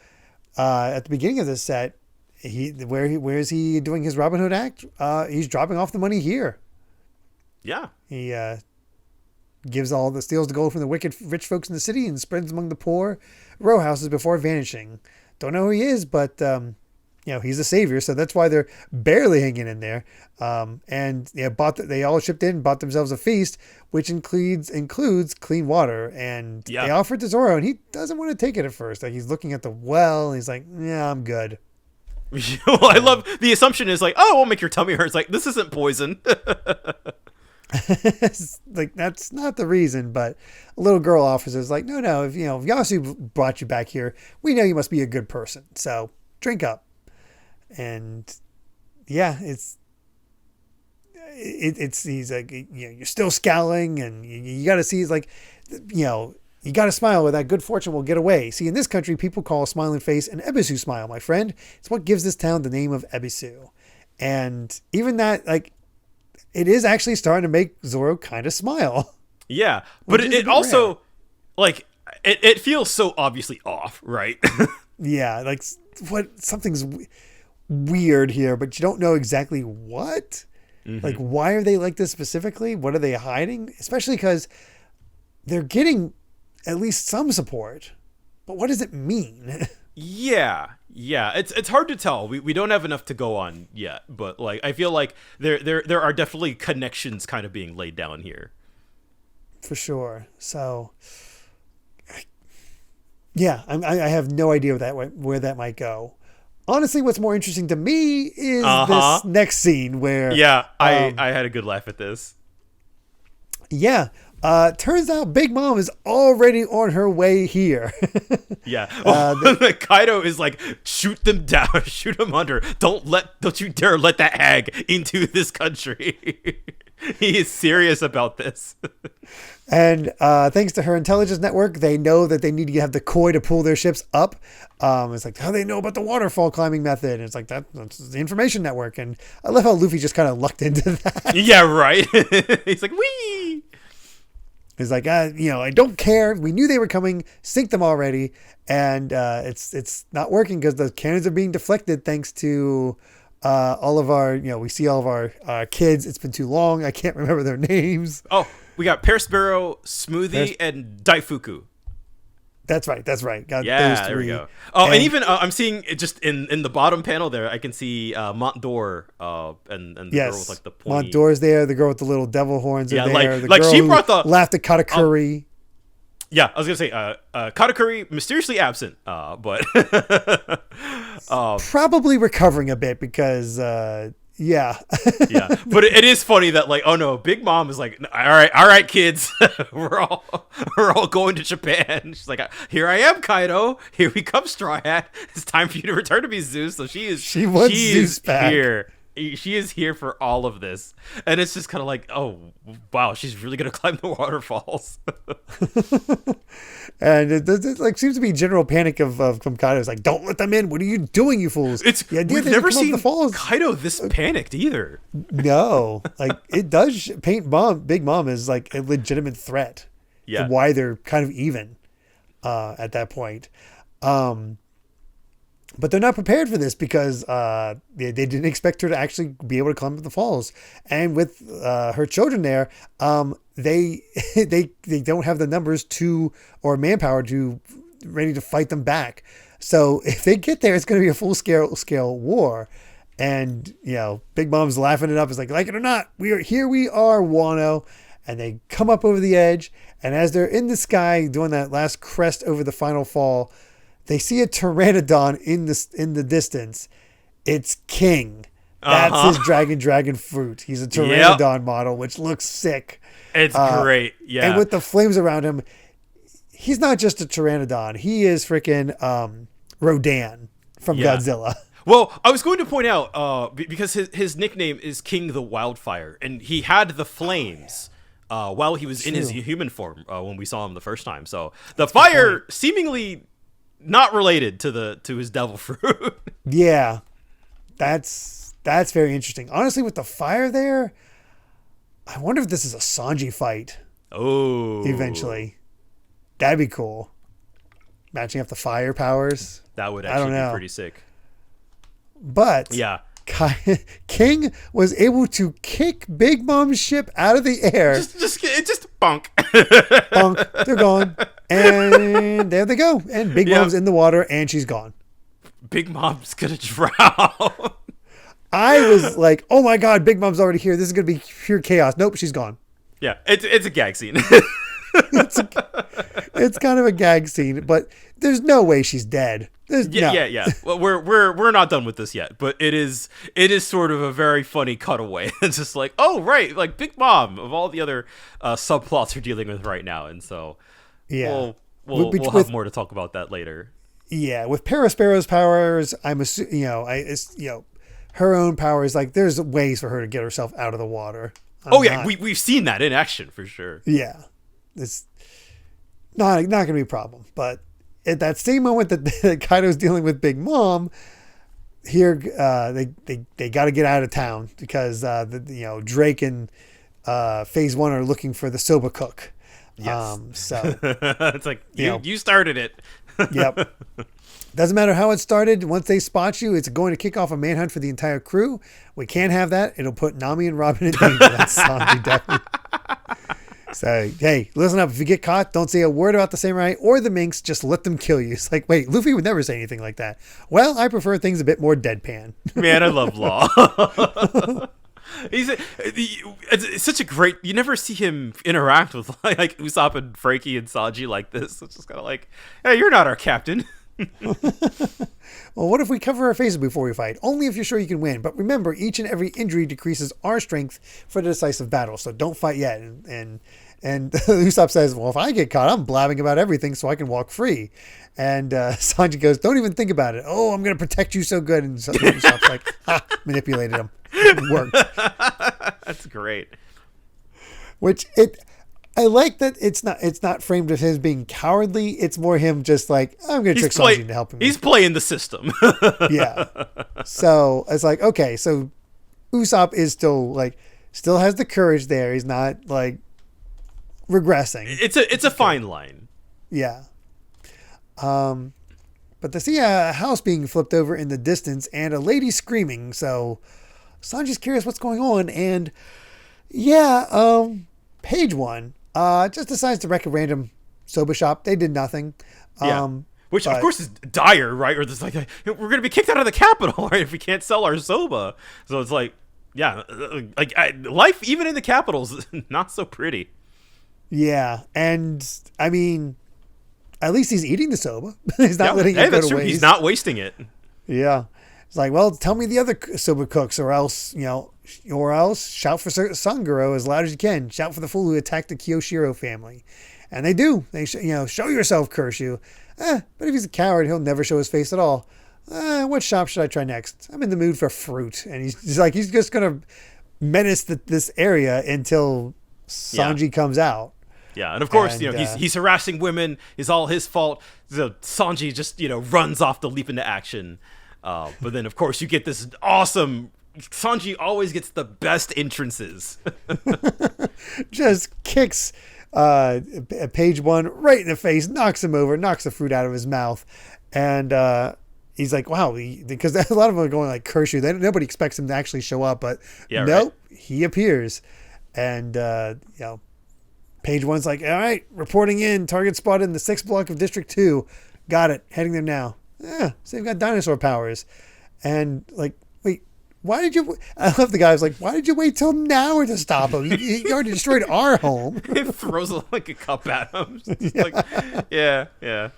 at the beginning of this set, where is he doing his Robin Hood act? He's dropping off the money here. Yeah. He steals the gold from the wicked rich folks in the city and spreads among the poor row houses before vanishing. Don't know who he is, but he's a savior, so that's why they're barely hanging in there. And they all shipped in, bought themselves a feast, which includes clean water. And they offer it to Zoro, and he doesn't want to take it at first. Like, he's looking at the well, and he's like, "Yeah, I'm good." Well, I love the assumption is like, "Oh, it won't make your tummy hurt." It's like, this isn't poison. Like, that's not the reason, but a little girl offers is like, no, if Yasu brought you back here, we know you must be a good person, so drink up. And yeah, it's he's like, you're still scowling, and you got to see, it's like, you got to smile, or that good fortune will get away. See, in this country, people call a smiling face an Ebisu smile, my friend. It's what gives this town the name of Ebisu. And even that, like, it is actually starting to make Zoro kind of smile. Yeah, but it also, like, it feels so obviously off, right? Yeah, like something's weird here, but you don't know exactly what. Like, why are they like this specifically? What are they hiding? Especially because they're getting at least some support. But what does it mean? Yeah, it's hard to tell. We don't have enough to go on yet, but like I feel like there are definitely connections kind of being laid down here. For sure. So, yeah, I have no idea where that might go. Honestly, what's more interesting to me is this next scene where... Yeah, I had a good laugh at this. Yeah. Turns out Big Mom is already on her way here. Yeah. Kaido is like, shoot them down, shoot them under. Don't you dare let that hag into this country. He is serious about this. And thanks to her intelligence network, they know that they need to have the koi to pull their ships up. It's like, how do they know about the waterfall climbing method? And it's like, that's the information network. And I love how Luffy just kind of lucked into that. Yeah, right. He's like, wee. He's like, I don't care. We knew they were coming. Sink them already. And it's not working because the cannons are being deflected thanks to all of our, we see all of our kids. It's been too long. I can't remember their names. Oh, we got Perisparrow, Smoothie, and Daifuku. That's right. Got yeah, those three. There we go. Oh, and even I'm seeing it just in the bottom panel there. I can see Montdor and the girl with like the pointy. Montdor's there. The girl with the little devil horns are there. The like girl she brought the laughed at Katakuri. Yeah, I was gonna say Katakuri mysteriously absent, but probably recovering a bit because yeah. Yeah, but it is funny that like, oh no, Big Mom is like, all right, kids, we're all going to Japan. She's like, here I am, Kaido. Here we come, Straw Hat. It's time for you to return to me, Zeus. So she wants Zeus back. Here. She is here for all of this, and it's just kind of like, oh wow, she's really gonna climb the waterfalls. And it like seems to be general panic from Kaido. It's like, don't let them in. What are you doing, you fools? We've never seen Kaido this panicked either. No, like it does paint Big Mom as like a legitimate threat. Yeah, to why they're kind of even at that point. But they're not prepared for this because they didn't expect her to actually be able to climb up the falls. And with her children there, they don't have the numbers or manpower ready to fight them back. So if they get there, it's going to be a full scale war. And Big Mom's laughing it up. It's like it or not, we are Wano. And they come up over the edge. And as they're in the sky doing that last crest over the final fall, they see a pteranodon in the distance. It's King. That's his dragon fruit. He's a pteranodon model, which looks sick. It's great. Yeah. And with the flames around him, he's not just a pteranodon. He is freaking Rodan from Godzilla. Well, I was going to point out because his nickname is King the Wildfire, and he had the flames while he was in his human form when we saw him the first time. So the fire seemingly not related to his devil fruit. Yeah, that's very interesting. Honestly, with the fire there, I wonder if this is a Sanji fight. Oh, eventually, that'd be cool. Matching up the fire powers. That would actually be pretty sick. But yeah, King was able to kick Big Mom's ship out of the air. Just bonk. Bonk. They're gone. And there they go. And Big Mom's in the water and she's gone. Big Mom's gonna drown. I was like, oh my God, Big Mom's already here. This is gonna be pure chaos. Nope, she's gone. Yeah, it's a gag scene. It's kind of a gag scene, but there's no way she's dead. Yeah. Well, we're not done with this yet, but it is sort of a very funny cutaway. It's just like, oh right, like Big Mom of all the other subplots we're dealing with right now, and so we'll have more to talk about that later. Yeah, with Perisparrow's powers, I'm assuming her own powers. Like, there's ways for her to get herself out of the water. We've seen that in action for sure. Yeah, it's not going to be a problem, but at that same moment that Kaido's dealing with Big Mom, here they got to get out of town because Drake and Phase 1 are looking for the Soba Cook. Yes. So it's like you started it. Yep. Doesn't matter how it started. Once they spot you, it's going to kick off a manhunt for the entire crew. We can't have that. It'll put Nami and Robin in danger. That's Sanji, definitely. So, hey, listen up. If you get caught, don't say a word about the samurai or the minks. Just let them kill you. It's like, wait, Luffy would never say anything like that. Well, I prefer things a bit more deadpan. Man, I love Law. It's such a great. You never see him interact with like Usopp and Frankie and Sanji like this. It's just kind of like, hey, you're not our captain. Well, what if we cover our faces before we fight? Only if you're sure you can win. But remember, each and every injury decreases our strength for the decisive battle. So don't fight yet. And Usopp says, well, if I get caught, I'm blabbing about everything so I can walk free. And Sanji goes, don't even think about it. Oh, I'm going to protect you so good. And Usopp's like, manipulated him. It worked. That's great. I like that it's not framed as him being cowardly. It's more him just like, I'm going to trick Sanji into helping me. He's playing the system. Yeah. So it's like, okay, so Usopp is still has the courage there. He's not like regressing. It's a fine line. Yeah. But to see a house being flipped over in the distance and a lady screaming. So Sanji's curious what's going on. And yeah, page 1, just decides to wreck a random soba shop. They did nothing. Which of course is dire, right? Or it's like, we're going to be kicked out of the capital, right? If we can't sell our soba. So it's like, yeah, like life even in the capital is not so pretty. Yeah. And I mean, at least he's eating the soba. He's not letting it go to waste. He's not wasting it. Yeah. It's like, well, tell me the other soba cooks or else shout for Sanguro as loud as you can. Shout for the fool who attacked the Kyoshiro family. And they do. They show yourself, curse you. But if he's a coward, he'll never show his face at all. What shop should I try next? I'm in the mood for fruit. And he's just going to menace this area until Sanji comes out. Yeah, and of course, he's harassing women. It's all his fault. So Sanji just, runs off the leap into action. But then, of course, you get this awesome... Sanji always gets the best entrances. Just kicks page 1 right in the face, knocks him over, knocks the fruit out of his mouth. And he's like, wow, because a lot of them are going like, curse you. Nobody expects him to actually show up. But nope, he appears. And, page 1's like, all right, reporting in. Target spotted in the 6th block of District 2. Got it. Heading there now. So they've got dinosaur powers. And like, wait, why did you... I love the guy who's like, why did you wait till now to stop him? You already destroyed our home. It throws like a cup at him. Yeah.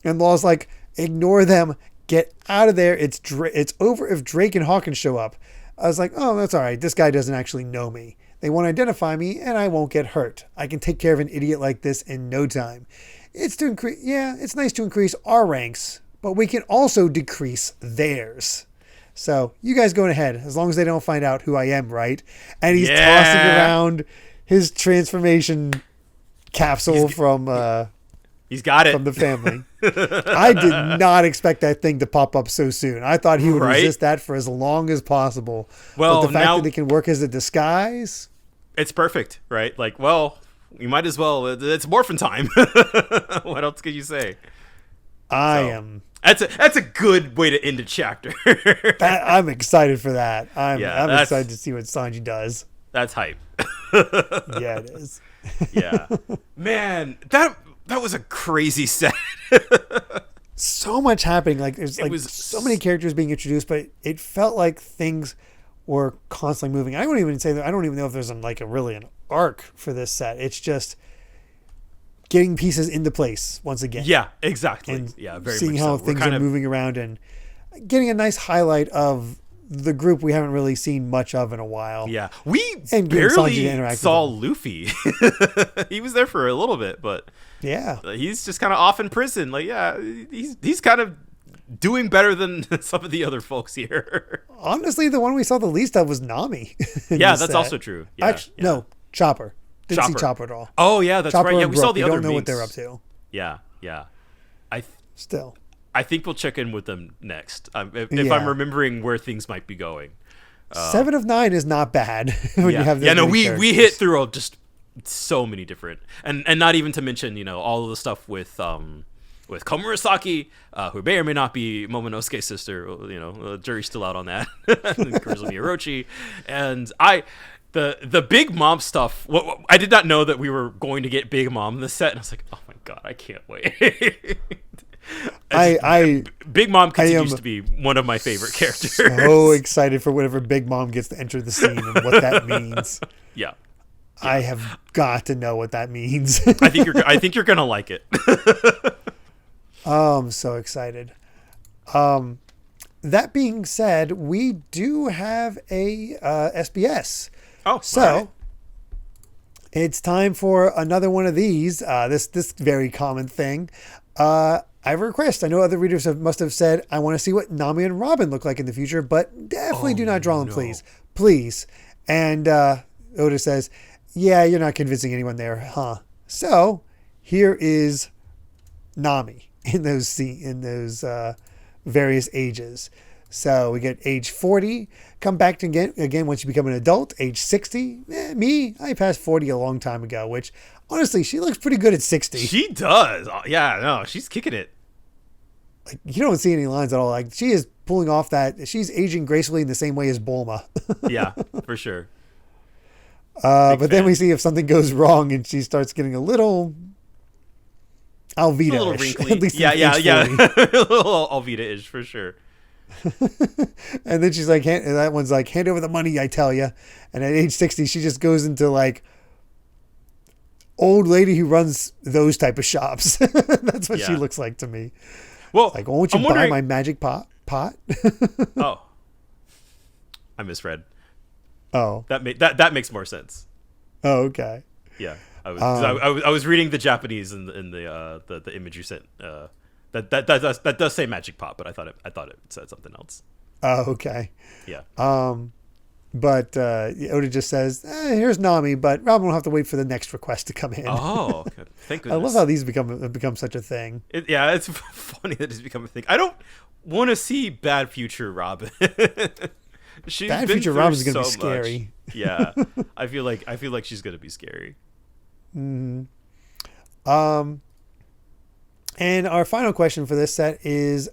And Law's like, ignore them. Get out of there. It's over if Drake and Hawkins show up. I was like, oh, that's all right. This guy doesn't actually know me. They won't identify me, and I won't get hurt. I can take care of an idiot like this in no time. It's nice to increase our ranks, but we can also decrease theirs. So you guys going ahead, as long as they don't find out who I am, right? And he's tossing around his transformation capsule he's got it from the family. I did not expect that thing to pop up so soon. I thought he would resist that for as long as possible. Well, but the fact that it can work as a disguise, it's perfect, right? Like, well, you might as well. It's morphin' time. What else can you say? That's a good way to end a chapter. I'm excited for that. I'm excited to see what Sanji does. That's hype. Yeah, it is. Yeah, man, that was a crazy set. So much happening. Like there's so many characters being introduced, but it felt like things were constantly moving. I don't even know if there's an arc for this set. It's just getting pieces into place once again. Yeah, exactly. And very seeing much how so. things are moving around and getting a nice highlight of the group we haven't really seen much of in a while. Yeah, we barely saw Luffy. He was there for a little bit, but yeah, he's just kind of off in prison. Like, yeah, he's kind of doing better than some of the other folks here. Honestly, the one we saw the least of was Nami. Yeah, that's also true. Yeah, actually, no, Chopper. Didn't see Chopper at all. Oh yeah, that's Chopper right. Yeah, we saw the other. We don't know what they're up to. Yeah. I think we'll check in with them next. If I'm remembering where things might be going. 7 of 9 is not bad when you have we hit through just so many different, and not even to mention, all of the stuff with Komurasaki, who may or may not be Momonosuke's sister. The jury's still out on that. Kurosumi Orochi, and the Big Mom stuff. I did not know that we were going to get Big Mom in the set, and I was like, oh my god, I can't wait. Big Mom continues to be one of my favorite characters. So excited for whenever Big Mom gets to enter the scene and what that means. Yeah. I have got to know what that means. I think you're gonna like it. Oh, I'm so excited. That being said, we do have a SBS. Oh, so right. It's time for another one of these. This very common thing. I have a request. I know other readers must have said, I want to see what Nami and Robin look like in the future, but definitely do not draw them, please. And Oda says, yeah, you're not convincing anyone there, huh? So here is Nami in those various ages. So we get age 40, come back to again once you become an adult, age 60. I passed 40 a long time ago, which honestly, she looks pretty good at 60. She does. Yeah, no, she's kicking it. Like, you don't see any lines at all. Like, she is pulling off that. She's aging gracefully in the same way as Bulma. Yeah, for sure. But then we see if something goes wrong and she starts getting a little Alvida-ish. A little wrinkly. At least yeah. A little Alvida-ish for sure. And then she's like, that one's like, hand over the money, I tell you. And at age 60, she just goes into like old lady who runs those type of shops. That's what she looks like to me. Well, like, won't you buy my magic pot? Oh, I misread. Oh, that makes more sense. Oh, okay. Yeah, I was reading the Japanese in the image you sent. That does say magic pot, but I thought it said something else. Oh, okay. Yeah. But Oda just says, here's Nami, but Robin will have to wait for the next request to come in. Oh, okay. Thank goodness. I love how these become such a thing. It's funny that it's become a thing. I don't want to see Bad Future Robin. Bad Future Robin's going to be scary. Yeah. I feel like she's going to be scary. Mm-hmm. And our final question for this set is,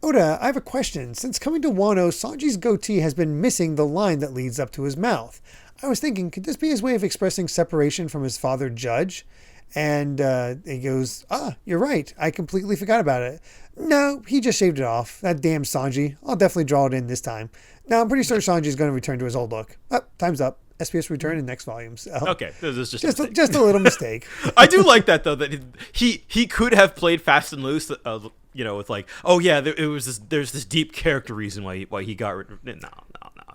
Oda, I have a question. Since coming to Wano, Sanji's goatee has been missing the line that leads up to his mouth. I was thinking, could this be his way of expressing separation from his father, Judge? And he goes, you're right. I completely forgot about it. No, he just shaved it off. That damn Sanji. I'll definitely draw it in this time. Now, I'm pretty sure Sanji's going to return to his old look. Time's up. SPS return in next volume. So. Okay, this is just a little mistake. I do like that though, that he could have played fast and loose. With like, oh yeah, there's this deep character reason why he got rid of it.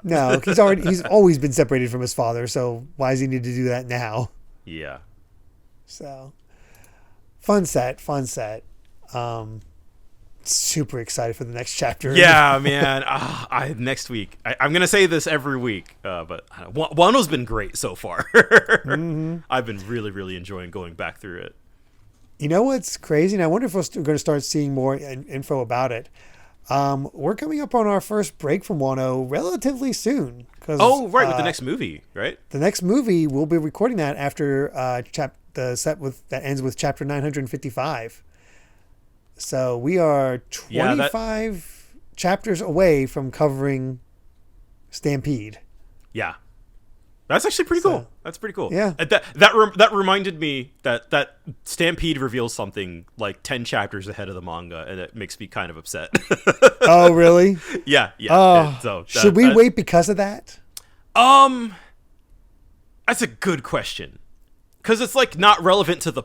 No, he's always been separated from his father. So why does he need to do that now? Yeah. So fun set. Super excited for the next chapter. Yeah, man. Next week. I'm gonna say this every week, but Wano's been great so far. Mm-hmm. I've been really, really enjoying going back through it. You know what's crazy? And I wonder if we're going to start seeing more info about it. We're coming up on our first break from Wano relatively soon. With the next movie, right? The next movie, we'll be recording that after the set that ends with chapter 955. So we are 25 chapters away from covering Stampede. Yeah. That's actually pretty cool. That's pretty cool. Yeah. That reminded me that Stampede reveals something like 10 chapters ahead of the manga, and it makes me kind of upset. Oh, really? Yeah. Should we wait because of that? That's a good question. Because it's like not relevant to the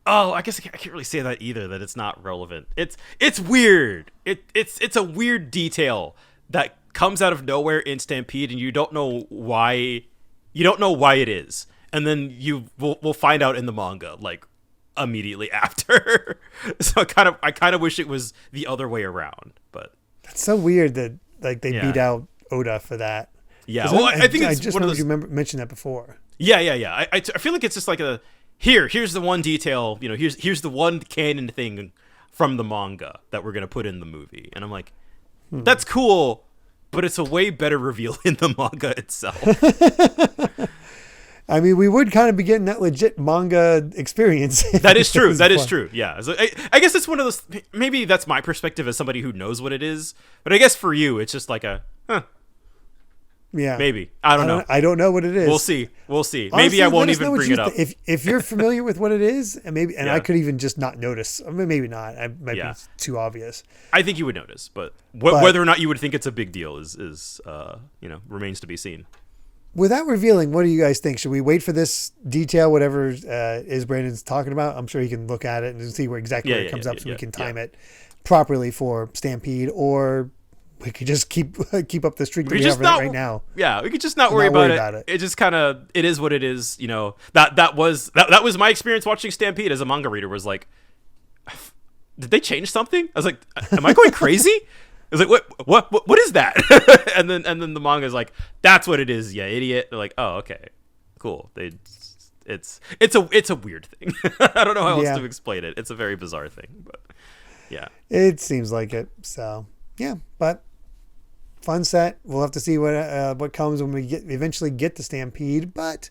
I guess I can't really say that either, that it's not relevant. It's weird. It's a weird detail that comes out of nowhere in Stampede, and you don't know why. You don't know why it is, and then we'll find out in the manga like immediately after. So I kind of wish it was the other way around, but that's so weird that like they beat out Oda for that. Yeah, well, I think it's I just one of remember those. you mentioned that before. Yeah. I feel like it's just like here's the one detail. Here's the one canon thing from the manga that we're gonna put in the movie, and I'm like, that's cool. But it's a way better reveal in the manga itself. I mean, we would kind of be getting that legit manga experience. That is true. That is true. Yeah. So I guess it's one of those. Maybe that's my perspective as somebody who knows what it is. But I guess for you, it's just like a, yeah. Maybe. I don't know. I don't know what it is. We'll see. Honestly, maybe I won't even bring it up. If you're familiar with what it is, and Yeah. I could even just not notice. I mean, maybe not. It might be too obvious. I think you would notice, but whether or not you would think it's a big deal is remains to be seen. Without revealing, what do you guys think? Should we wait for this detail, whatever is Brandon's talking about? I'm sure he can look at it and see where exactly where it comes up, so we can time it properly for Stampede, or we could just keep up the streak that we have right now. Yeah, we could just not worry about it. It just kind of, it is what it is. You know, that was my experience watching Stampede as a manga reader. Was like, did they change something? I was like, am I going crazy? I was like, what is that? and then the manga is like, that's what it is, you idiot. They're like, oh, okay, cool. It's a weird thing. I don't know how else to explain it. It's a very bizarre thing, but yeah, it seems like it. So yeah, but fun set. We'll have to see what comes when we eventually get to Stampede. But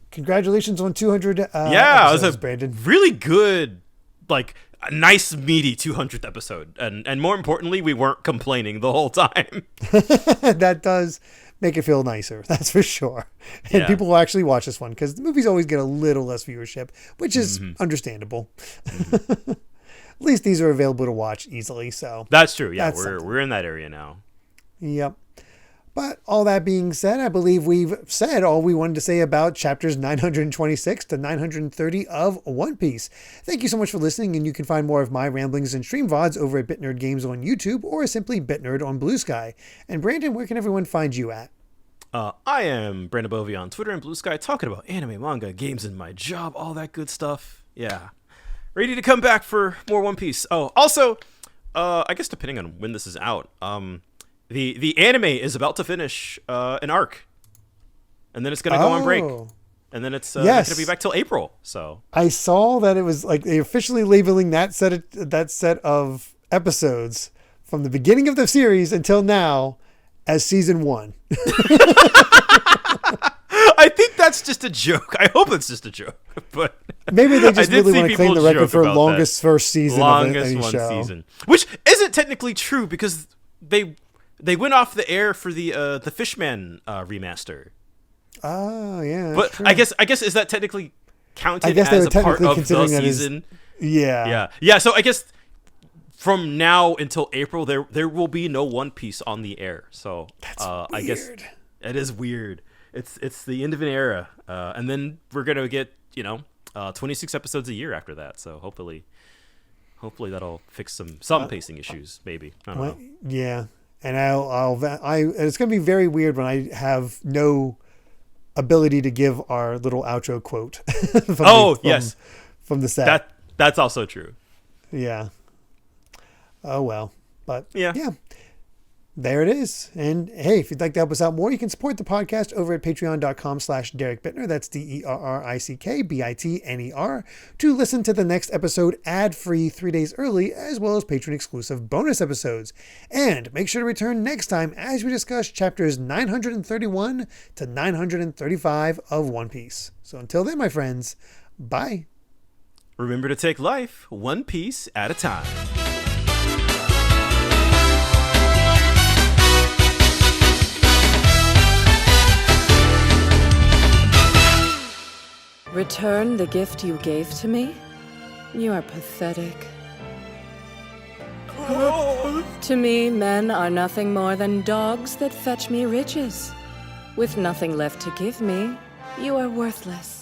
congratulations on 200. Episodes, it was a Brandon. Really good, like, a nice meaty 200th episode, and more importantly, we weren't complaining the whole time. That does make it feel nicer, that's for sure. And people will actually watch this one, because the movies always get a little less viewership, which is understandable. At least these are available to watch easily, so that's true. Yeah, we're in that area now. Yep. But all that being said, I believe we've said all we wanted to say about chapters 926 to 930 of One Piece. Thank you so much for listening, and you can find more of my ramblings and stream VODs over at BitNerd Games on YouTube, or simply BitNerd on BlueSky. And Brandon, where can everyone find you at? I am Brandon Bovia on Twitter and BlueSky, talking about anime, manga, games, and my job, all that good stuff. Yeah. Ready to come back for more One Piece. Oh, also, I guess depending on when this is out, the anime is about to finish an arc, and then it's going to go on break, and then it's not going to be back till April. So I saw that it was like they officially labeling that set of episodes from the beginning of the series until now as season 1. I think that's just a joke. I hope it's just a joke, but maybe they just really want to claim the record for longest first season of any show. Season, which isn't technically true because they went off the air for the Fishman remaster. Oh yeah, but true. I guess is that technically counted as a part of the season? Yeah. So I guess from now until April, there will be no One Piece on the air. So that's weird. I guess it is weird. It's the end of an era, and then we're gonna get 26 episodes a year after that. So hopefully that'll fix some pacing issues. Maybe I don't know. Yeah. And it's going to be very weird when I have no ability to give our little outro quote. From the set. That's also true. Yeah. Oh, well. But yeah. There it is. And hey, if you'd like to help us out more, you can support the podcast over at patreon.com/Derrick Bittner. That's DerrickBitner to listen to the next episode ad-free 3 days early, as well as patron-exclusive bonus episodes. And make sure to return next time as we discuss chapters 931 to 935 of One Piece. So until then, my friends, bye. Remember to take life one piece at a time. Return the gift you gave to me? You are pathetic. To me, men are nothing more than dogs that fetch me riches. With nothing left to give me, you are worthless.